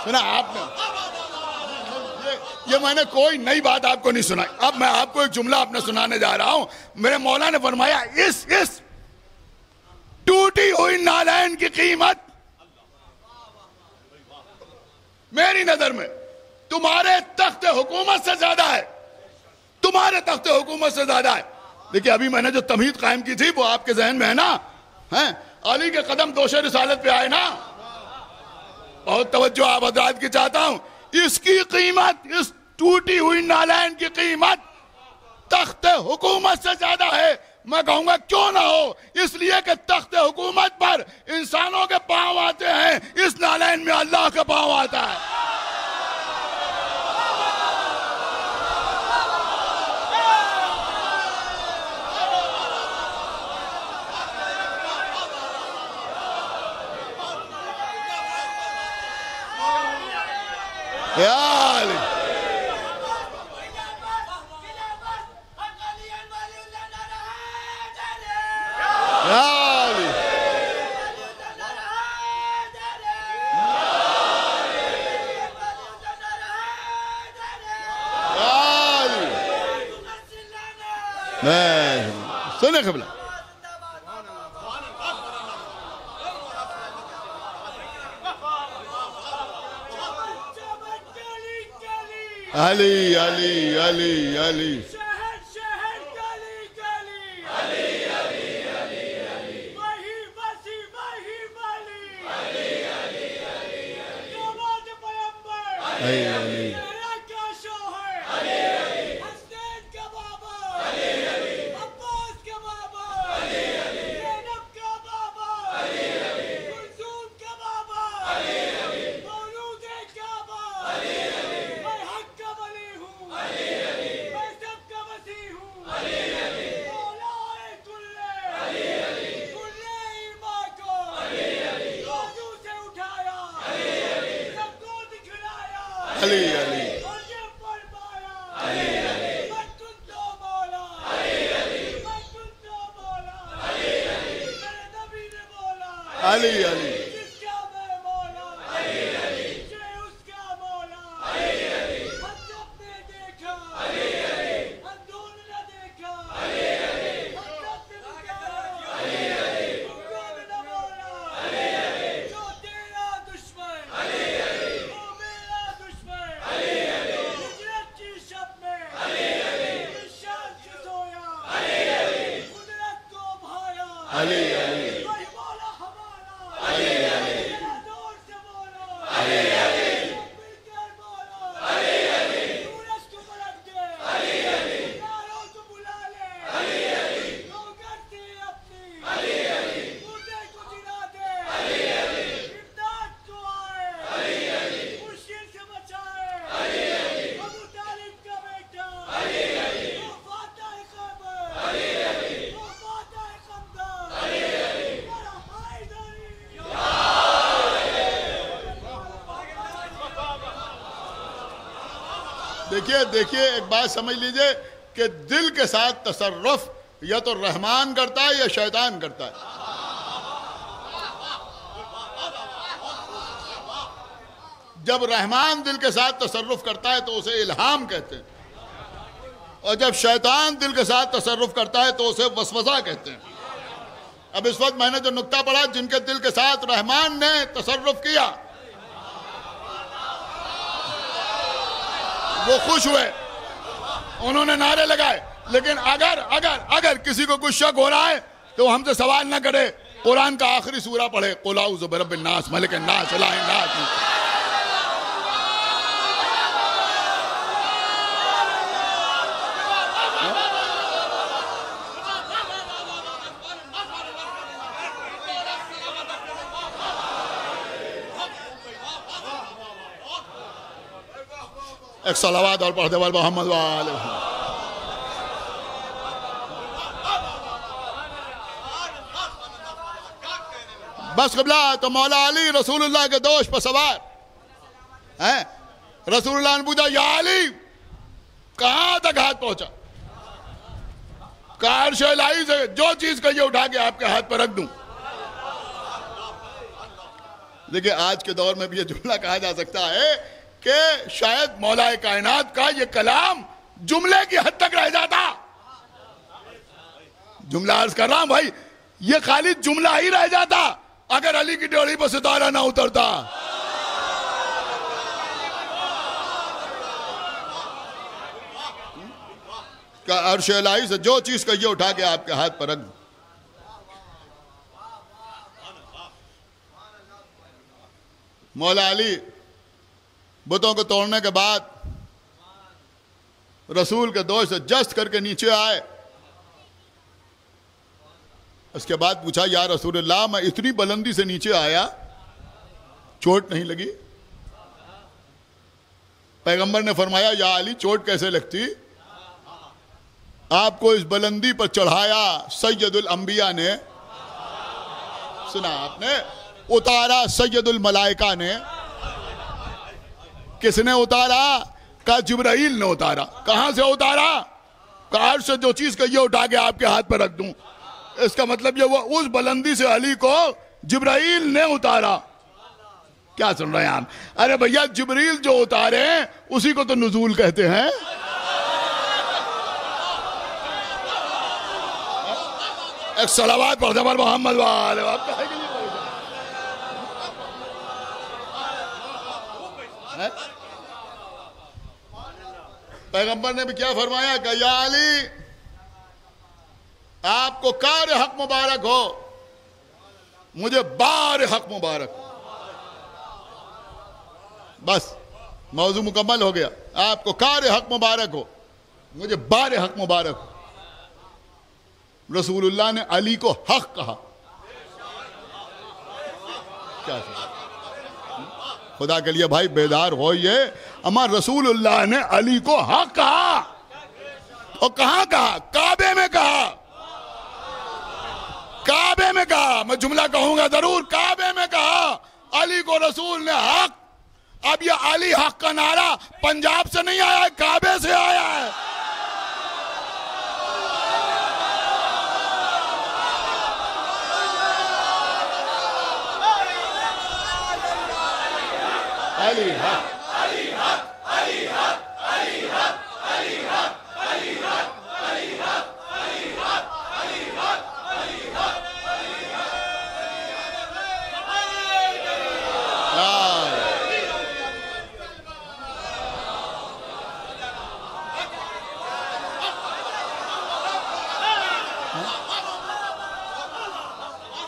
سنا آپ نے، یہ میں نے کوئی نئی بات آپ کو نہیں سنائی. اب میں آپ کو ایک جملہ اپنا سنانے جا رہا ہوں. میرے مولا نے فرمایا اس ٹوٹی ہوئی نالین کی قیمت میری نظر میں تمہارے تخت حکومت سے زیادہ ہے. تمہارے تخت حکومت سے زیادہ ہے. دیکھیں ابھی میں نے جو تمہید قائم کی تھی وہ آپ کے ذہن میں ہے نا. علی کے قدم دوش رسالت پہ آئے نا. بہت توجہ آپ حضرات کی چاہتا ہوں. اس کی قیمت، اس ٹوٹی ہوئی نالین کی قیمت تخت حکومت سے زیادہ ہے. میں کہوں گا کیوں نہ ہو، اس لیے کہ تخت حکومت پر انسانوں کے پاؤں آتے ہیں، اس نالین میں اللہ کا پاؤں آتا ہے. یا علی سنے قبلہ. علی علی علی علی علی علی دیکھیے ایک بات سمجھ لیجئے کہ دل کے ساتھ تصرف یا تو رحمان کرتا ہے یا شیطان کرتا ہے. جب رحمان دل کے ساتھ تصرف کرتا ہے تو اسے الہام کہتے ہیں، اور جب شیطان دل کے ساتھ تصرف کرتا ہے تو اسے وسوسہ کہتے ہیں. اب اس وقت میں نے جو نقطہ پڑھا، جن کے دل کے ساتھ رحمان نے تصرف کیا وہ خوش ہوئے، انہوں نے نعرے لگائے. لیکن اگر کسی کو کچھ شک ہو رہا ہے تو ہم سے سوال نہ کرے، قرآن کا آخری سورہ پڑھے، قل اعوذ برب الناس ملک الناس الہ الناس. ایک صلوات اور پڑھتے والے محمد وآلہ. بس قبلہ تو مولا علی رسول اللہ کے دوش پر سوار ہیں. رسول اللہ نے پوچھا یا علی کہاں تک ہاتھ پہنچا؟ کہا عرش الہی سے جو چیز کہیے اٹھا کے آپ کے ہاتھ پر رکھ دوں. دیکھیں آج کے دور میں بھی یہ جملہ کہا جا سکتا ہے کہ شاید مولا کائنات کا یہ کلام جملے کی حد تک رہ جاتا. جملہ عرض کر رہا ہوں بھائی, یہ خالی جملہ ہی رہ جاتا اگر علی کی ڈیوڑی پر ستارہ نہ اترتا. کہ عرش الہی سے جو چیز کہیے اٹھا کے آپ کے ہاتھ پر رکھ دوں. مولا علی بتوں کو توڑنے کے بعد رسول کے دوست سے جست کر کے نیچے آئے. اس کے بعد پوچھا یا رسول اللہ میں اتنی بلندی سے نیچے آیا, چوٹ نہیں لگی؟ پیغمبر نے فرمایا یا علی چوٹ کیسے لگتی؟ آپ کو اس بلندی پر چڑھایا سید الانبیاء نے, سنا آپ نے, اتارا سید الملائکہ نے. کس نے اتارا؟ کہا جبرائیل نے اتارا. کہاں سے اتارا؟ کہا عرش سے جو چیز کہیے اٹھا کے آپ کے ہاتھ پر رکھ دوں. اس کا مطلب یہ وہ اس بلندی سے علی کو جبرائیل نے اتارا. کیا سن رہے ہیں آپ؟ ارے بھیا جبریل جو اتارے اسی کو تو نزول کہتے ہیں. ایک صلوات پڑھ دے محمد والے. پیغمبر نے بھی کیا فرمایا کہ یا علی آپ کو کار حق مبارک ہو, مجھے بار حق مبارک. بس موضوع مکمل ہو گیا. آپ کو کار حق مبارک ہو, مجھے بار حق مبارک ہو. رسول اللہ نے علی کو حق کہا. کیا خدا کے لیے بھائی بیدار ہوئیے. اما رسول اللہ نے علی کو حق کہا. اور کہاں کہا؟ کعبے میں کہا. کعبے میں کہا. میں جملہ کہوں گا ضرور. کعبے میں کہا علی کو رسول نے حق. اب یہ علی حق کا نعرہ پنجاب سے نہیں آیا ہے, کعبے سے آیا ہے. علی حق, علی حق, علی حق, علی حق, علی حق, علی حق, علی حق, علی حق, علی حق, علی حق,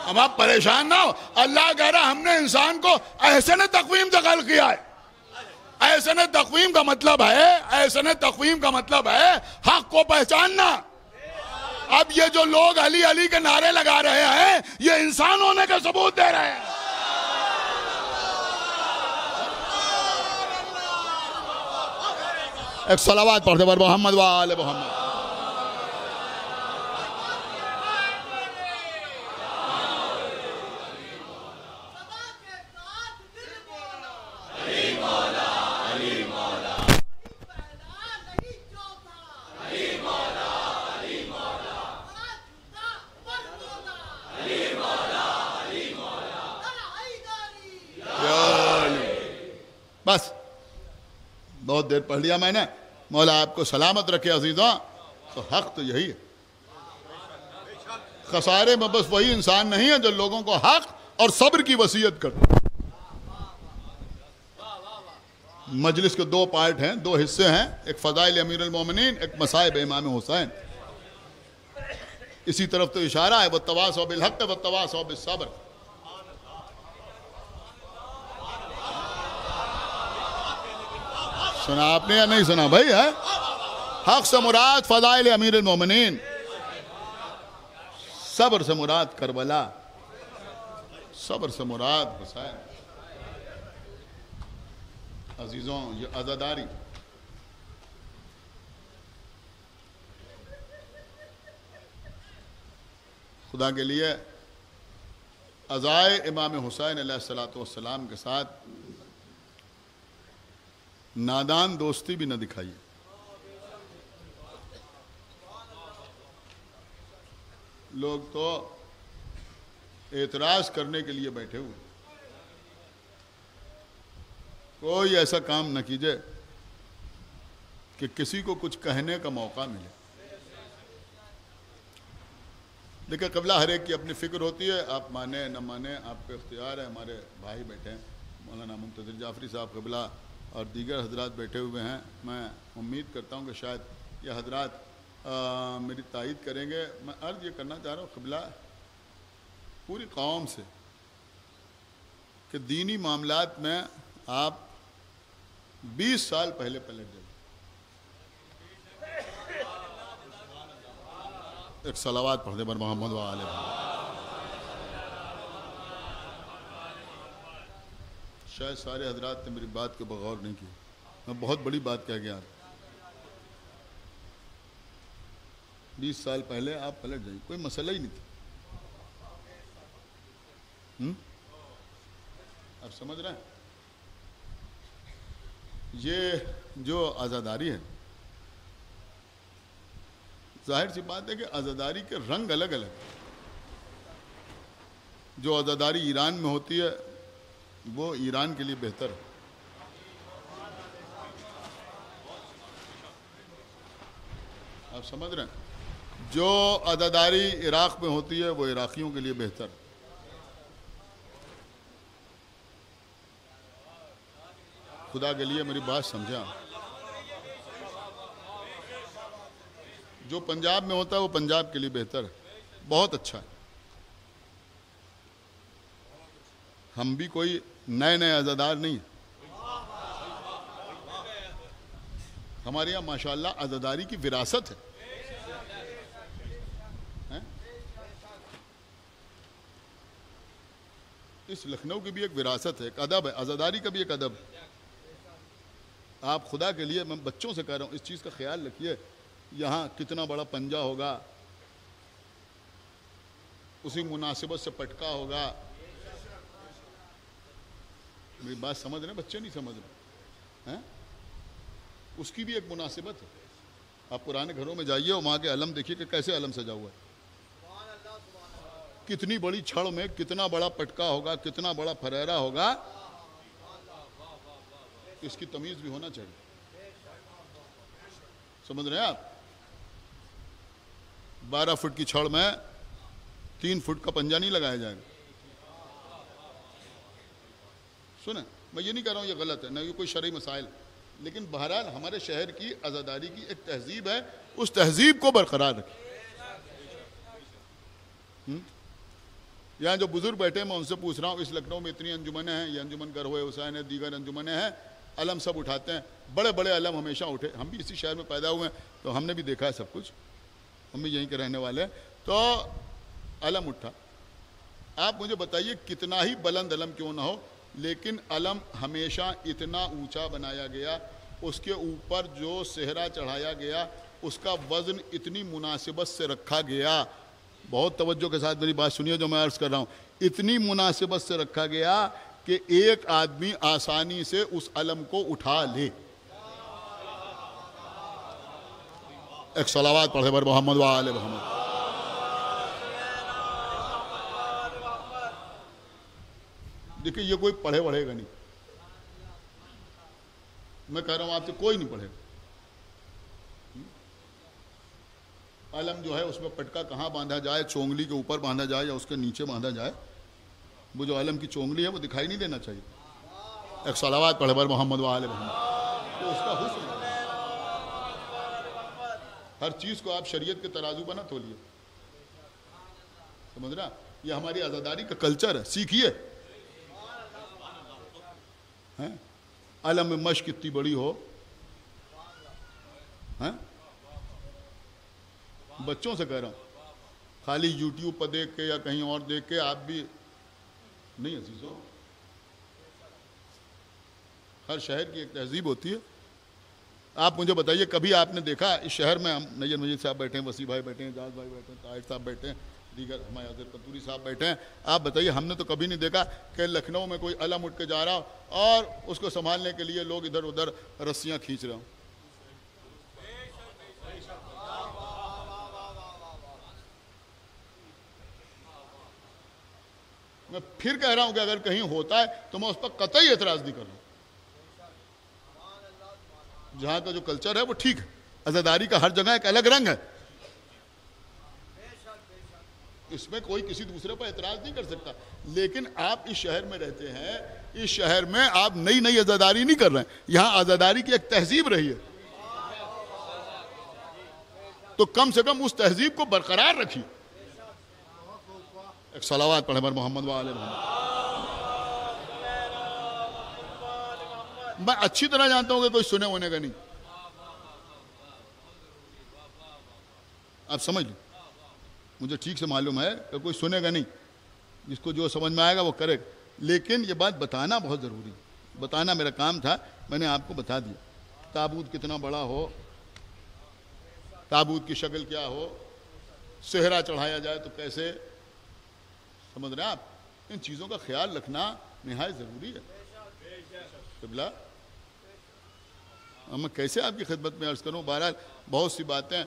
اب آپ پریشان نہ ہو. اللہ کہہ رہا ہم نے انسان کو احسن تقویم سے خلق کیا ہے. احسن تقویم کا مطلب ہے, احسن تقویم کا مطلب ہے حق کو پہچاننا. اب یہ جو لوگ علی علی کے نعرے لگا رہے ہیں یہ انسان ہونے کا ثبوت دے رہے ہیں. ایک صلوات پڑھتے پر محمد وآل محمد. بس بہت دیر پڑھ لیا میں نے. مولا آپ کو سلامت رکھے عزیزاں. تو حق تو یہی ہے. خسارے میں بس وہی انسان نہیں ہے جو لوگوں کو حق اور صبر کی وصیت کرتا. مجلس کے دو پارٹ ہیں, دو حصے ہیں, ایک فضائل امیر المومنین, ایک مصائب امام حسین. اسی طرف تو اشارہ ہے. والتواصوا بالحق والتواصوا بالصبر. سنا آپ نے یا نہیں سنا بھائی؟ ہے حق سے مراد فضائل امیر المومنین, صبر سے مراد کربلا, صبر سے مراد حسین. عزیزوں یہ عزاداری خدا کے لیے عزائے امام حسین علیہ السلام کے ساتھ نادان دوستی بھی نہ دکھائیے. لوگ تو اعتراض کرنے کے لیے بیٹھے ہوئے. کوئی ایسا کام نہ کیجیے کہ کسی کو کچھ کہنے کا موقع ملے. دیکھیں قبلہ ہر ایک کی اپنی فکر ہوتی ہے، آپ مانیں نہ مانیں آپ پہ اختیار ہے. ہمارے بھائی بیٹھے ہیں مولانا منتظر جعفری صاحب قبلہ اور دیگر حضرات بیٹھے ہوئے ہیں. میں امید کرتا ہوں کہ شاید یہ حضرات میری تائید کریں گے. میں عرض یہ کرنا چاہ رہا ہوں قبلہ پوری قوم سے کہ دینی معاملات میں آپ 20 سال پہلے پلٹ جائیں. ایک صلوات پڑھ دے بر محمد و آلہ محمد. شاید سارے حضرات نے میری بات کے بغور نہیں کی. میں بہت بڑی بات کہہ گیا. 20 سال پہلے آپ پلٹ جائیں، کوئی مسئلہ ہی نہیں تھا. آپ سمجھ رہے ہیں؟ یہ جو عزاداری ہے، ظاہر سی بات ہے کہ عزاداری کے رنگ الگ الگ. جو عزاداری ایران میں ہوتی ہے وہ ایران کے لیے بہتر ہے. آپ سمجھ رہے ہیں؟ جو عزاداری عراق میں ہوتی ہے وہ عراقیوں کے لیے بہتر ہے. خدا کے لیے میری بات سمجھا. جو پنجاب میں ہوتا ہے وہ پنجاب کے لیے بہتر ہے، بہت اچھا ہے. ہم بھی کوئی نئے نئے عزادار نہیں ہیں. ہمارے یہاں ماشاءاللہ عزاداری کی وراثت ہے. اس لکھنؤ کی بھی ایک وراثت ہے، ایک ادب ہے. عزاداری کا بھی ایک ادب ہے. آپ خدا کے لیے میں بچوں سے کہہ رہا ہوں اس چیز کا خیال رکھیے. یہاں کتنا بڑا پنجہ ہوگا، اسی مناسبت سے پٹکا ہوگا. میری بات سمجھ رہے ہیں؟ بچے نہیں سمجھ رہے. اس کی بھی ایک مناسبت ہے. آپ پرانے گھروں میں جائیے اور وہاں کے علم دیکھیے کہ کیسے علم سجا ہوا ہے. کتنی بڑی چھڑ میں کتنا بڑا پٹکا ہوگا، کتنا بڑا فریرا ہوگا. اس کی تمیز بھی ہونا چاہیے. سمجھ رہے ہیں آپ؟ 12 فٹ کی چھڑ میں 3 فٹ کا پنجہ نہیں لگایا جائے گا. سنیں، میں یہ نہیں کہہ رہا ہوں یہ غلط ہے، نہ یہ کوئی شرعی مسائل، لیکن بہرحال ہمارے شہر کی عزاداری کی ایک تہذیب ہے، اس تہذیب کو برقرار رکھیں. یہاں جو بزرگ بیٹھے میں ان سے پوچھ رہا ہوں، اس لکھنؤ میں اتنی انجمنیں ہیں، یہ انجمن گروہ حسین ہے، دیگر انجمنیں ہیں، علم سب اٹھاتے ہیں. بڑے بڑے علم ہمیشہ اٹھے. ہم بھی اسی شہر میں پیدا ہوئے ہیں تو ہم نے بھی دیکھا ہے سب کچھ. ہم بھی یہیں کے رہنے والے ہیں. تو علم اٹھا. آپ مجھے بتائیے کتنا ہی بلند علم کیوں نہ ہو، لیکن علم ہمیشہ اتنا اونچا بنایا گیا، اس کے اوپر جو صحرا چڑھایا گیا اس کا وزن اتنی مناسبت سے رکھا گیا. بہت توجہ کے ساتھ میری بات سنیے جو میں عرض کر رہا ہوں. اتنی مناسبت سے رکھا گیا کہ ایک آدمی آسانی سے اس علم کو اٹھا لے. ایک صلوات پڑھے بر محمد و آل محمد. دیکھیں یہ کوئی پڑھے گا نہیں. میں کہہ رہا ہوں آپ سے کوئی نہیں پڑھے. علم جو ہے اس میں پٹکا کہاں باندھا جائے، چونگلی کے اوپر باندھا جائے یا اس کے نیچے باندھا جائے، وہ جو علم کی چونگلی ہے وہ دکھائی نہیں دینا چاہیے. ایک صلوات پڑھے بر محمد و آل محمد. تو اس کا حسن ہے. ہر چیز کو آپ شریعت کے ترازو بنا تولیے. سمجھ رہا؟ یہ ہماری عزاداری کا کلچر ہے، سیکھیے. علم میں مشق اتنی بڑی ہو، بچوں سے کہہ رہا ہوں، خالی یوٹیوب پر دیکھ کے یا کہیں اور دیکھ کے آپ بھی نہیں. عزیزو، ہر شہر کی ایک تہذیب ہوتی ہے. آپ مجھے بتائیے کبھی آپ نے دیکھا اس شہر میں، نیر مجید صاحب بیٹھے ہیں، وسیع بھائی بیٹھے ہیں، جاز بھائی بیٹھے ہیں، طاہر صاحب بیٹھے ہیں، دیگر ہمارے حضرت قطوری صاحب بیٹھے ہیں. آپ بتائیے ہم نے تو کبھی نہیں دیکھا کہ لکھنؤ میں کوئی علم اٹھ کے جا رہا اور اس کو سنبھالنے کے لیے لوگ ادھر ادھر رسیاں کھینچ رہے ہوں. میں پھر کہہ رہا ہوں کہ اگر کہیں ہوتا ہے تو میں اس پر قطعی اعتراض نہیں کر رہا ہوں. جہاں کا جو کلچر ہے وہ ٹھیک ہے، عزاداری کا ہر جگہ ایک الگ رنگ ہے، اس میں کوئی کسی دوسرے پر اعتراض نہیں کر سکتا، لیکن آپ اس شہر میں رہتے ہیں، اس شہر میں آپ نئی نئی عزاداری نہیں کر رہے ہیں، یہاں عزاداری کی ایک تہذیب رہی ہے، تو کم سے کم اس تہذیب کو برقرار رکھیے۔ ایک صلوات پڑھے بر محمد وآل محمد۔ میں اچھی طرح جانتا ہوں کہ کوئی سنے ہونے کا نہیں، آپ سمجھ لیں، مجھے ٹھیک سے معلوم ہے کہ کوئی سنے گا نہیں، جس کو جو سمجھ میں آئے گا وہ کرے گا، لیکن یہ بات بتانا بہت ضروری ہے، بتانا میرا کام تھا، میں نے آپ کو بتا دیا، تابوت کتنا بڑا ہو، تابوت کی شکل کیا ہو، صحرا چڑھایا جائے تو کیسے، سمجھ رہے ہیں آپ، ان چیزوں کا خیال رکھنا نہایت ضروری ہے۔ قبلہ میں کیسے آپ کی خدمت میں عرض کروں، بہرحال بہت سی باتیں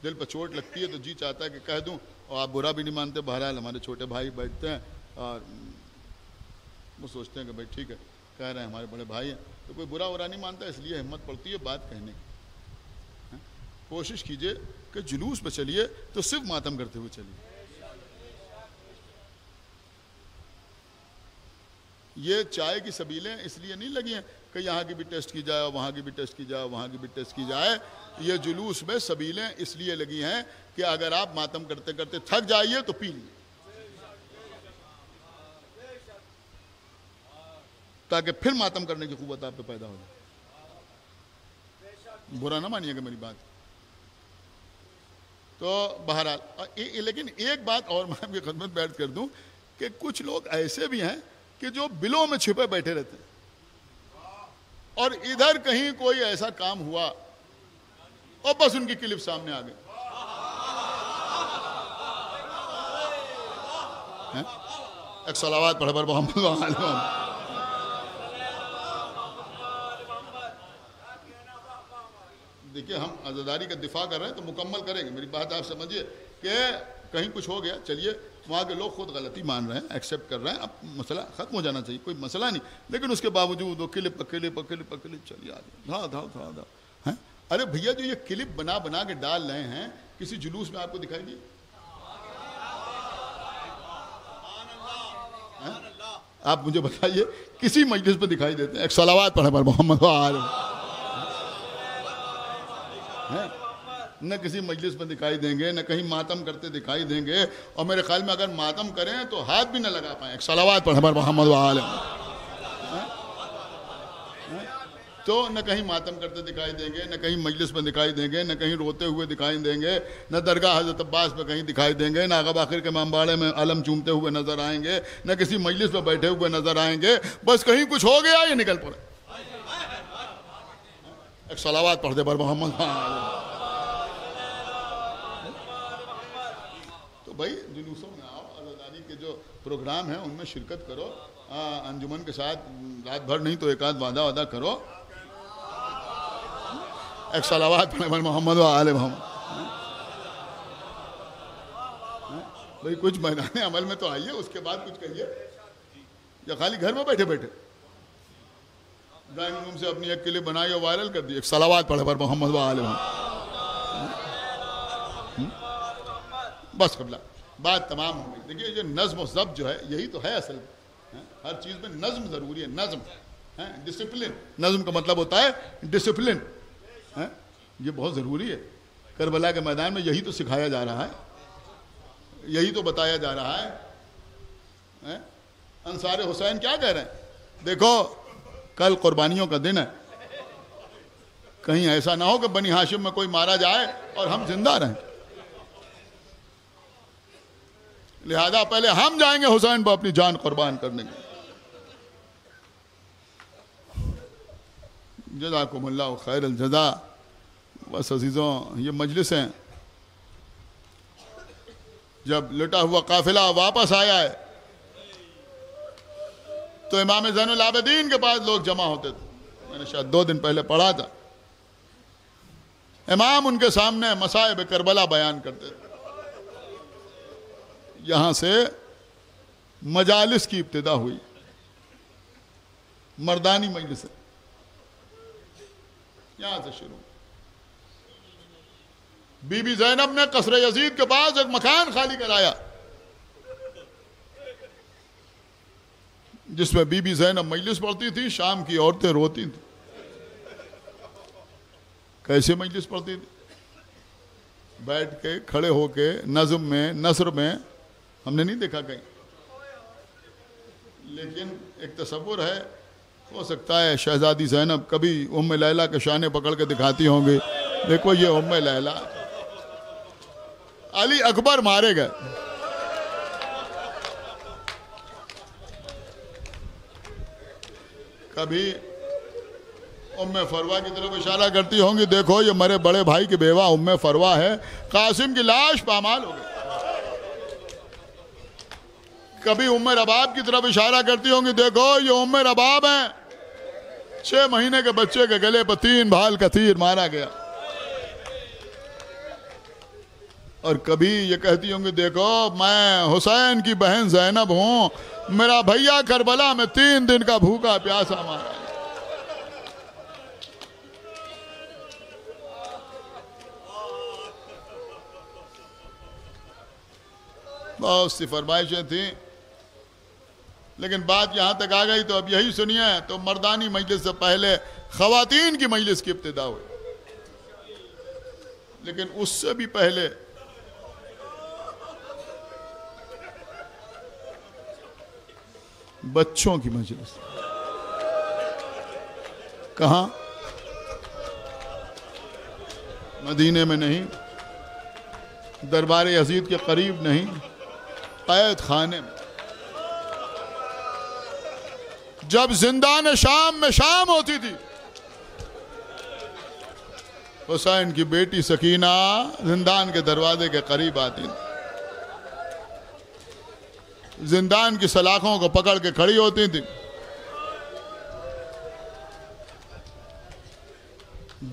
دل پر چوٹ لگتی ہے تو جی چاہتا ہے کہ کہہ دوں، اور آپ برا بھی نہیں مانتے، بہرحال ہمارے چھوٹے بھائی بیٹھتے ہیں اور وہ سوچتے ہیں کہ بھائی ٹھیک ہے کہہ رہے ہیں، ہمارے بڑے بھائی ہیں، تو کوئی برا نہیں مانتا، اس لیے ہمت پڑتی ہے بات کہنے کی۔ کوشش کیجئے کہ جلوس پہ چلیے تو صرف ماتم کرتے ہوئے چلیے۔ یہ چائے کی سبیلیں اس لیے نہیں لگی ہیں کہ یہاں کی بھی ٹیسٹ کی جائے، وہاں کی بھی ٹیسٹ کی جائے، وہاں کی بھی ٹیسٹ کی جائے، یہ جلوس میں سبیلیں اس لیے لگی ہیں کہ اگر آپ ماتم کرتے کرتے تھک جائیے تو پی لیجیے، تاکہ پھر ماتم کرنے کی قوت آپ پہ پیدا ہو جائے۔ برا نہ مانیے گا میری بات۔ تو بہرحال لیکن ایک بات اور میں آپ کی خدمت میں عرض کر دوں کہ کچھ لوگ ایسے بھی ہیں کہ جو بلوں میں چھپے بیٹھے رہتے ہیں، اور ادھر کہیں کوئی ایسا کام ہوا اور بس ان کی کلپ سامنے آ گئی۔ ایک صلوات پڑھے بر محمد وآل محمد۔ دیکھیے ہم عزاداری کا دفاع کر رہے ہیں تو مکمل کریں گے، میری بات آپ سمجھیے کہ کہیں کچھ ہو گیا، چلیے وہاں کے لوگ خود غلطی مان رہے ہیں، ایکسیپٹ کر رہے ہیں، اب مسئلہ ختم ہو جانا چاہیے، کوئی مسئلہ نہیں، لیکن اس کے باوجود وہ کلپ چلیے آگے دھاؤ۔ ارے بھیا جو یہ کلپ بنا کے ڈال رہے ہیں، کسی جلوس میں آپ کو دکھائی دی؟ آپ مجھے بتائیے کسی مجلس پہ دکھائی دیتے ہیں؟ ایک صلوات پڑھے بر محمد وآل محمد۔ نہ کسی مجلس میں دکھائی دیں گے، نہ کہیں ماتم کرتے دکھائی دیں گے، اور میرے خیال میں اگر ماتم کریں تو ہاتھ بھی نہ لگا پائیں۔ ایک صلوات پڑھے بر محمد وآل محمد۔ تو نہ کہیں ماتم کرتے دکھائی دیں گے، نہ کہیں مجلس میں دکھائی دیں گے، نہ کہیں روتے ہوئے دکھائی دیں گے، نہ درگاہ حضرت عباس پہ کہیں دکھائی دیں گے، نہ آغا باقر کے امامباڑے میں علم چومتے ہوئے نظر آئیں گے، نہ کسی مجلس پہ بیٹھے ہوئے نظر آئیں گے، بس کہیں کچھ ہو گیا یہ نکل پڑے۔ ایک صلوات پڑھ دے بر محمد وآل محمد۔ تو بھائی جلوسوں میں آؤ، عزاداری کے جو پروگرام ہیں ان میں شرکت کرو، انجمن کے ساتھ رات بھر نہیں تو ایک آدھ وعدہ کرو۔ ایک صلوات پڑھے بر محمد وآل محمد۔ بھئی کچھ میدان عمل میں تو آئیے، اس کے بعد کچھ کہیے، یا خالی گھر میں بیٹھے ڈرائنگ روم سے اپنی ایک کلپ بنائی اور وائرل کر دی؟ ایک صلوات پڑھے بر محمد وآل محمد۔ بس قبلہ بات تمام ہو گئی۔ دیکھیے یہ نظم و ضبط جو ہے یہی تو ہے اصل میں، ہر چیز میں نظم ضروری ہے، نظم، ڈسپلن۔ نظم کا مطلب ہوتا ہے ڈسپلن، یہ بہت ضروری ہے۔ کربلا کے میدان میں یہی تو سکھایا جا رہا ہے، یہی تو بتایا جا رہا ہے۔ انصار حسین کیا کہہ رہے ہیں؟ دیکھو کل قربانیوں کا دن ہے، کہیں ایسا نہ ہو کہ بنی ہاشم میں کوئی مارا جائے اور ہم زندہ رہیں، لہذا پہلے ہم جائیں گے حسین پر اپنی جان قربان کرنے کے۔ جزاکم اللہ خیر الجزا۔ بس عزیزوں، یہ مجلسیں جب لٹا ہوا قافلہ واپس آیا ہے تو امام زین العابدین کے پاس لوگ جمع ہوتے تھے، میں نے شاید 2 دن پہلے پڑھا تھا، امام ان کے سامنے مصائب کربلا بیان کرتے تھے۔ یہاں سے مجالس کی ابتدا ہوئی، مردانی مجلس، یہاں سے شروع. بی بی زینب نے قصر یزید کے پاس ایک مکان خالی کرایا جس میں بی بی زینب مجلس پڑھتی تھی. شام کی عورتیں روتی تھیں. کیسے مجلس پڑھتی تھی؟ بیٹھ کے کھڑے ہو کے نظم میں نثر میں ہم نے نہیں دیکھا کہیں, لیکن ایک تصور ہے. ہو سکتا ہے شہزادی زینب کبھی ام لیلہ کے شانے پکڑ کے دکھاتی ہوں گی, دیکھو یہ ام لیلہ. علی اکبر مارے گئے. کبھی ام فروا کی طرف اشارہ کرتی ہوں گی, دیکھو یہ مرے بڑے بھائی کی بیوہ ام فروا ہے, قاسم کی لاش پامال ہو گئی. کبھی ام رباب کی طرف اشارہ کرتی ہوں گی, دیکھو یہ ام رباب ہیں, 6 مہینے کے بچے کے گلے پر 3 بھال کا تیر مارا گیا. اور کبھی یہ کہتی ہوں گی, دیکھو میں حسین کی بہن زینب ہوں, میرا بھیا کربلا میں 3 دن کا بھوکا پیاسا مارا. بہت سی فرمائشیں تھیں, لیکن بات یہاں تک آ گئی تو اب یہی سنیے. تو مردانی مجلس سے پہلے خواتین کی مجلس کی ابتدا ہوئی, لیکن اس سے بھی پہلے بچوں کی مجلس. کہاں؟ مدینے میں نہیں, دربار یزید کے قریب نہیں, قید خانے میں. جب زندان شام میں شام ہوتی تھی, حسین کی بیٹی سکینہ زندان کے دروازے کے قریب آتی تھی. زندان کی سلاخوں کو پکڑ کے کھڑی ہوتی تھی.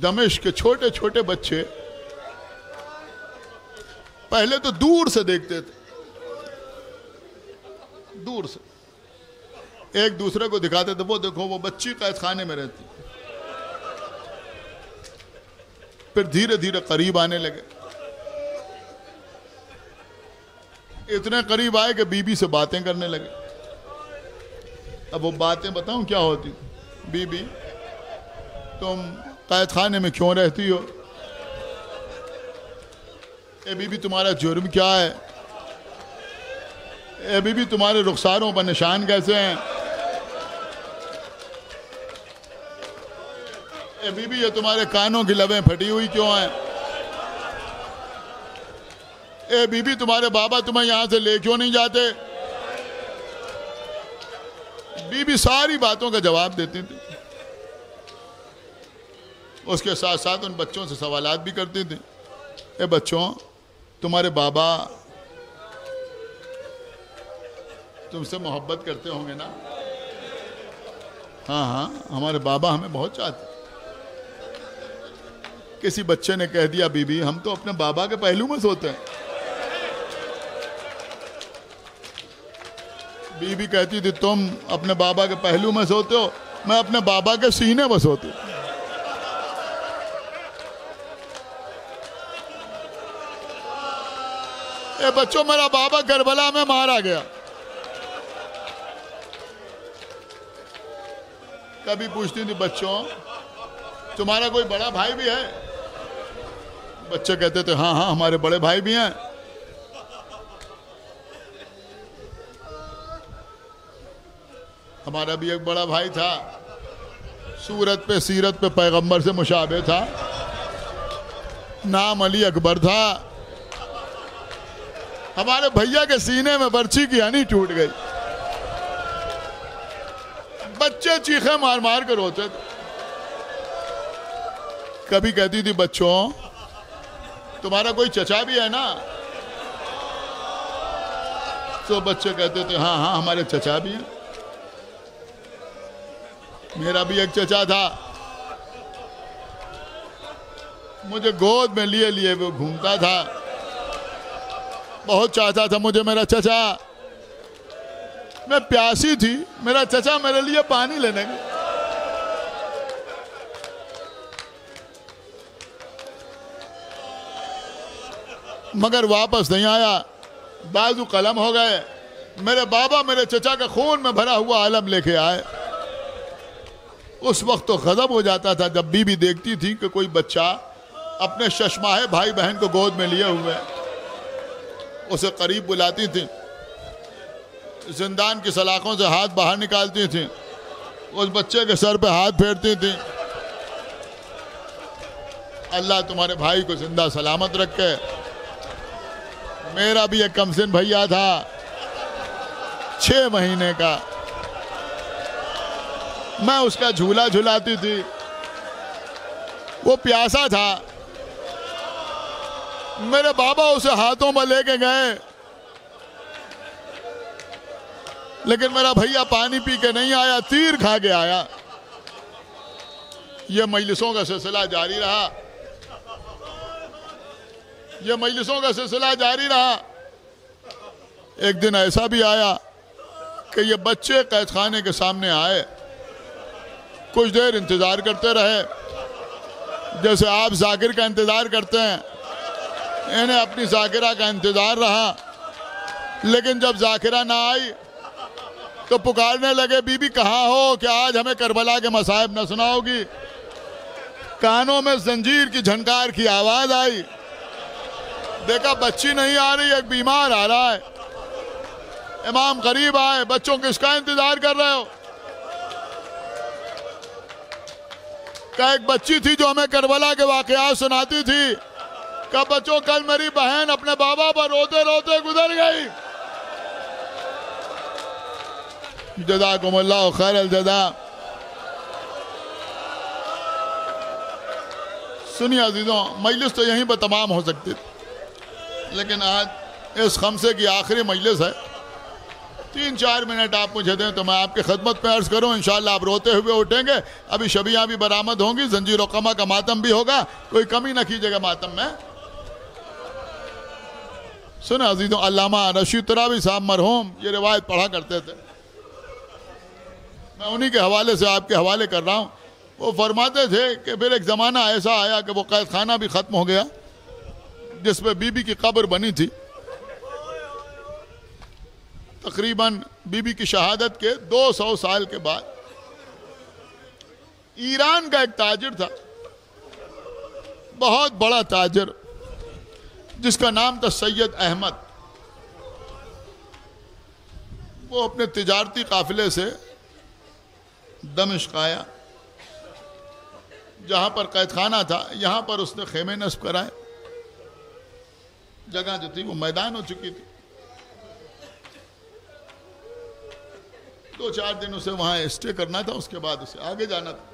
دمشق کے چھوٹے چھوٹے بچے پہلے تو دور سے دیکھتے تھے, دور سے ایک دوسرے کو دکھاتے تھے, وہ دیکھو وہ بچی قید خانے میں رہتی. پھر دھیرے دھیرے قریب آنے لگے. اتنے قریب آئے کہ بی بی سے باتیں کرنے لگے. اب وہ باتیں بتاؤں کیا ہوتی؟ بی بی تم قید خانے میں کیوں رہتی ہو؟ اے بی بی تمہارا جرم کیا ہے؟ اے بی بی تمہارے رخساروں پر نشان کیسے ہیں؟ اے بی بی یہ تمہارے کانوں کی لبیں پھٹی ہوئی کیوں ہیں؟ اے بی بی تمہارے بابا تمہیں یہاں سے لے کیوں نہیں جاتے؟ بی بی ساری باتوں کا جواب دیتی تھی. اس کے ساتھ ساتھ ان بچوں سے سوالات بھی کرتی تھی. اے بچوں, تمہارے بابا تم سے محبت کرتے ہوں گے نا؟ ہاں ہاں, ہمارے بابا ہمیں بہت چاہتے. کسی بچے نے کہہ دیا, بی بی ہم تو اپنے بابا کے پہلو میں سوتے ہیں. بی بی کہتی تھی, تم اپنے بابا کے پہلو میں سوتے ہو, میں اپنے بابا کے سینے میں سوتی ہوں. اے بچوں, میرا بابا کربلا میں مارا گیا. کبھی پوچھتی تھی, بچوں تمہارا کوئی بڑا بھائی بھی ہے؟ بچے کہتے تھے, ہاں ہاں ہمارے بڑے بھائی بھی ہیں. ہمارا بھی ایک بڑا بھائی تھا, صورت پہ سیرت پہ پیغمبر سے مشابہ تھا, نام علی اکبر تھا. ہمارے بھیا کے سینے میں برچی کی ہنی ٹوٹ گئی. بچے چیخیں مار مار کر روتے تھے. کبھی کہتی تھی, بچوں تمہارا کوئی چچا بھی ہے نا؟ تو بچے کہتے تھے, ہاں ہاں ہمارے چچا بھی ہیں. میرا بھی ایک چچا تھا, مجھے گود میں لیے لیے وہ گھومتا تھا. بہت چاہتا تھا مجھے میرا چچا. میں پیاسی تھی, میرا چچا میرے لیے پانی لینے گیا. مگر واپس نہیں آیا، بازو قلم ہو گئے۔ میرے بابا میرے چچا کا خون میں بھرا ہوا علم لے کے آئے۔ اس وقت تو غضب ہو جاتا تھا جب بی بی دیکھتی تھی کہ کوئی بچہ اپنے ششماہے بھائی بہن کو گود میں لیے ہوئے، اسے قریب بلاتی تھی، زندان کی سلاخوں سے ہاتھ باہر نکالتی تھی، اس بچے کے سر پہ ہاتھ پھیرتی تھی، اللہ تمہارے بھائی کو زندہ سلامت رکھے۔ میرا بھی ایک کمسن بھیا تھا 6 مہینے کا، میں اس کا جھولا جھلاتی تھی، وہ پیاسا تھا، میرے بابا اسے ہاتھوں میں لے کے گئے، لیکن میرا بھیا پانی پی کے نہیں آیا، تیر کھا کے آیا۔ یہ مجلسوں کا سلسلہ جاری رہا، یہ مجلسوں کا سلسلہ جاری رہا۔ ایک دن ایسا بھی آیا کہ یہ بچے قید خانے کے سامنے آئے، کچھ دیر انتظار کرتے رہے، جیسے آپ ذاکر کا انتظار کرتے ہیں، انہیں اپنی ذاکرہ کا انتظار رہا، لیکن جب ذاکرہ نہ آئی تو پکارنے لگے، بی بی کہاں ہو کہ آج ہمیں کربلا کے مصائب نہ سناؤ گی؟ کانوں میں زنجیر کی جھنکار کی آواز آئی، دیکھا بچی نہیں آ رہی، ایک بیمار آ رہا ہے۔ امام قریب آئے، بچوں کس کا انتظار کر رہے ہو؟ کہ ایک بچی تھی جو ہمیں کربلا کے واقعات سناتی تھی، کہ بچوں کل میری بہن اپنے بابا پر روتے روتے گزر گئی۔ جزاکم اللہ خیر الجزا۔ سنیے عزیزوں، مجلس تو یہیں پر تمام ہو سکتی تھی، لیکن آج اس خمسے کی آخری مجلس ہے، 3-4 منٹ آپ مجھے دیں تو میں آپ کی خدمت میں عرض کروں، انشاءاللہ آپ روتے ہوئے اٹھیں گے، ابھی شبیاں بھی برآمد ہوں گی، زنجیر و قمع کا ماتم بھی ہوگا، کوئی کمی نہ کیجیے گا ماتم میں۔ سنیں عزیزوں، علامہ رشید ترابی صاحب مرحوم یہ روایت پڑھا کرتے تھے، میں انہی کے حوالے سے آپ کے حوالے کر رہا ہوں۔ وہ فرماتے تھے کہ پھر ایک زمانہ ایسا آیا کہ وہ قید خانہ بھی ختم ہو گیا، جس میں بی بی کی قبر بنی تھی۔ تقریباً بی بی کی شہادت کے 200 سال کے بعد ایران کا ایک تاجر تھا، بہت بڑا تاجر، جس کا نام تھا سید احمد۔ وہ اپنے تجارتی قافلے سے دمشق آیا، جہاں پر قید خانہ تھا، یہاں پر اس نے خیمے نصب کرائے، جگہ جو تھی وہ میدان ہو چکی تھی۔ 2-4 دن اسے وہاں اسٹے کرنا تھا، اس کے بعد اسے آگے جانا تھا۔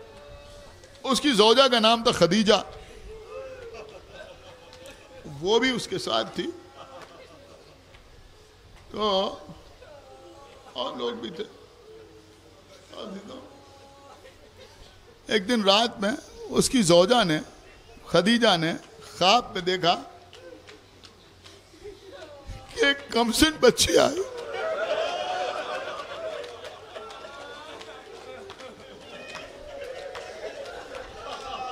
اس کی زوجہ کا نام تھا خدیجہ، وہ بھی اس کے ساتھ تھی، تو اور لوگ بھی تھے۔ ایک دن رات میں اس کی زوجہ نے، خدیجہ نے خواب میں دیکھا کہ ایک کمسن بچی آئی،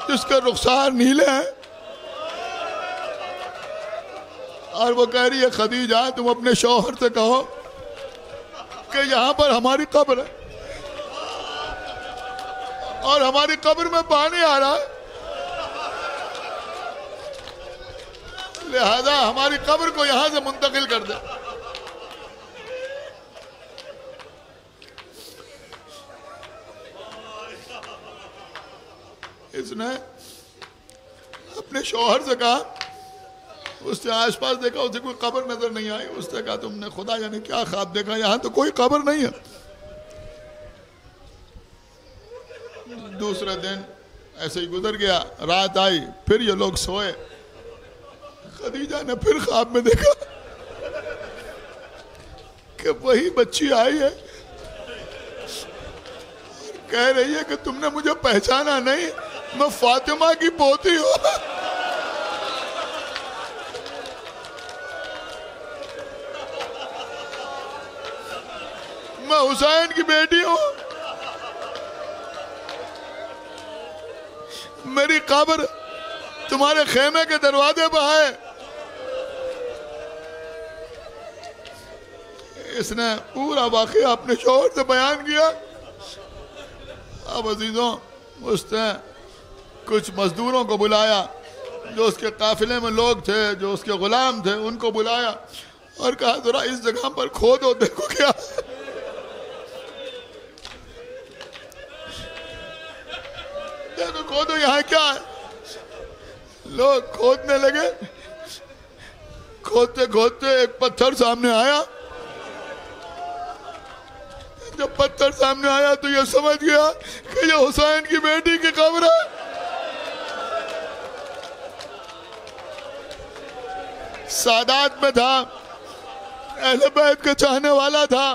جس کا رخسار نیلے ہے، اور وہ کہہ رہی ہے خدیجہ تم اپنے شوہر سے کہو کہ یہاں پر ہماری قبر ہے اور ہماری قبر میں پانی آ رہا ہے، لہذا ہماری قبر کو یہاں سے منتقل کر دے۔ اس نے اپنے شوہر سے کہا، اس نے آس پاس دیکھا، اسے کوئی قبر نظر نہیں آئی، اس نے کہا تم نے خدا یعنی کیا خواب دیکھا، یہاں تو کوئی قبر نہیں ہے۔ دوسرے دن ایسے ہی گزر گیا، رات آئی، پھر یہ لوگ سوئے، خدیجہ نے پھر خواب میں دیکھا کہ وہی بچی آئی ہے، کہہ رہی ہے کہ تم نے مجھے پہچانا نہیں، میں فاطمہ کی پوتی ہوں۔ میں حسین کی بیٹی ہوں، میری قبر تمہارے خیمے کے دروازے پہ ہے، اس نے پورا واقعہ اپنے شوہر سے بیان کیا. اب عزیزوں اس نے کچھ مزدوروں کو بلایا جو اس کے قافلے میں لوگ تھے, جو اس کے غلام تھے, ان کو بلایا اور کہا ذرا اس جگہ پر کھودو دیکھو کیا دیکھو کھودو یہاں کیا ہے. لوگ کھودنے لگے. کھودتے کھودتے ایک پتھر سامنے آیا. جب پتھر سامنے آیا تو یہ سمجھ گیا کہ یہ حسین کی بیٹی کی قبر ہے. سادات میں تھا, اہل بیت کا چاہنے والا تھا,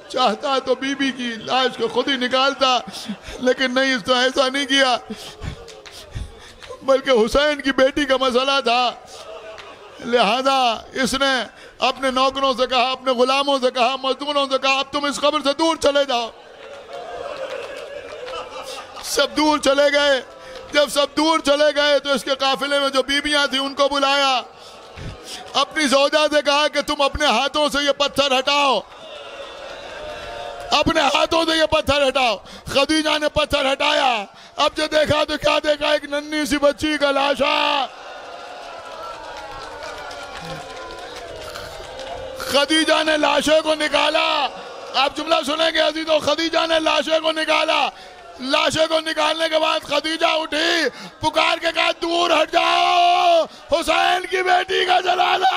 چاہتا تو بی بی کی لاش کو خود ہی نکالتا, لیکن نہیں, اس نے ایسا نہیں کیا, بلکہ حسین کی بیٹی کا مسئلہ تھا. لہذا اس نے اپنے نوکروں سے کہا, اپنے غلاموں سے کہا, مزدوروں سے کہا, اب تم اس قبر سے دور چلے جاؤ. سب دور چلے گئے. جب سب دور چلے گئے تو اس کے قافلے میں جو بیویاں تھیں ان کو بلایا. اپنی زوجہ سے کہا کہ تم اپنے ہاتھوں سے یہ پتھر ہٹاؤ, اپنے ہاتھوں سے یہ پتھر ہٹاؤ. خدیجہ نے پتھر ہٹایا. اب جو دیکھا تو کیا دیکھا, ایک ننھی سی بچی کا لاشا. خدیجہ نے لاشے کو نکالا. آپ جملہ سنیں گے عزیزوں, خدیجہ نے لاشے کو نکالا. لاشے کو نکالنے کے بعد خدیجہ اٹھی, پکار کے کہا دور ہٹ جاؤ, حسین کی بیٹی کا جنازہ.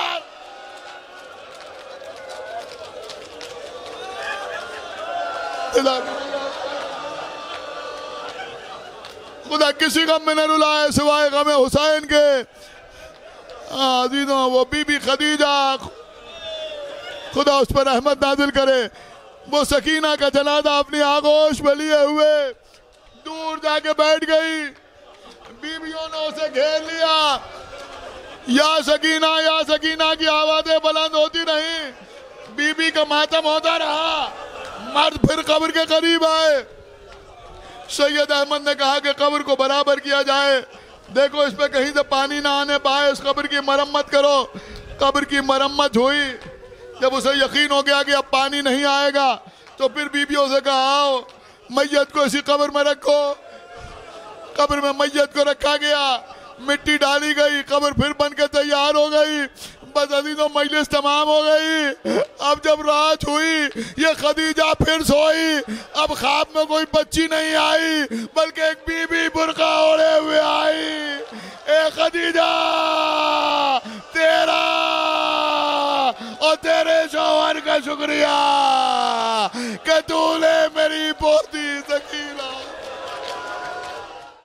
خدا کسی غم میں نہ رلائے سوائے غم حسین کے. عزیزوں وہ بی بی خدیجہ, خدا اس پر رحمت نازل کرے, وہ سکینہ کا جنازہ اپنی آغوش میں لیے ہوئے دور جا کے بیٹھ گئی. بیویوں نے اسے گھیر لیا. یا سکینہ کی آوازیں بلند ہوتی نہیں. بی بی کا ماتم ہوتا رہا. مرد پھر قبر کے قریب آئے. سید احمد نے کہا کہ قبر کو برابر کیا جائے. دیکھو اس پہ کہیں سے پانی نہ آنے پائے, اس قبر کی مرمت کرو. قبر کی مرمت ہوئی. جب اسے یقین ہو گیا کہ اب پانی نہیں آئے گا تو پھر بیویوں سے کہا آؤ میت کو اسی قبر میں رکھو. قبر میں میت کو رکھا گیا, مٹی ڈالی گئی, قبر پھر بن کے تیار ہو گئی. بس عزیزوں مجلس تمام ہو گئی. اب جب رات ہوئی یہ خدیجہ پھر سوئی. اب خواب میں کوئی بچی نہیں آئی بلکہ ایک بی بی برقع اوڑھے ہوئے آئی. اے خدیجہ تیرا اور تیرے شوہر کا شکریہ کہ تو نے میری پوتی سکینہ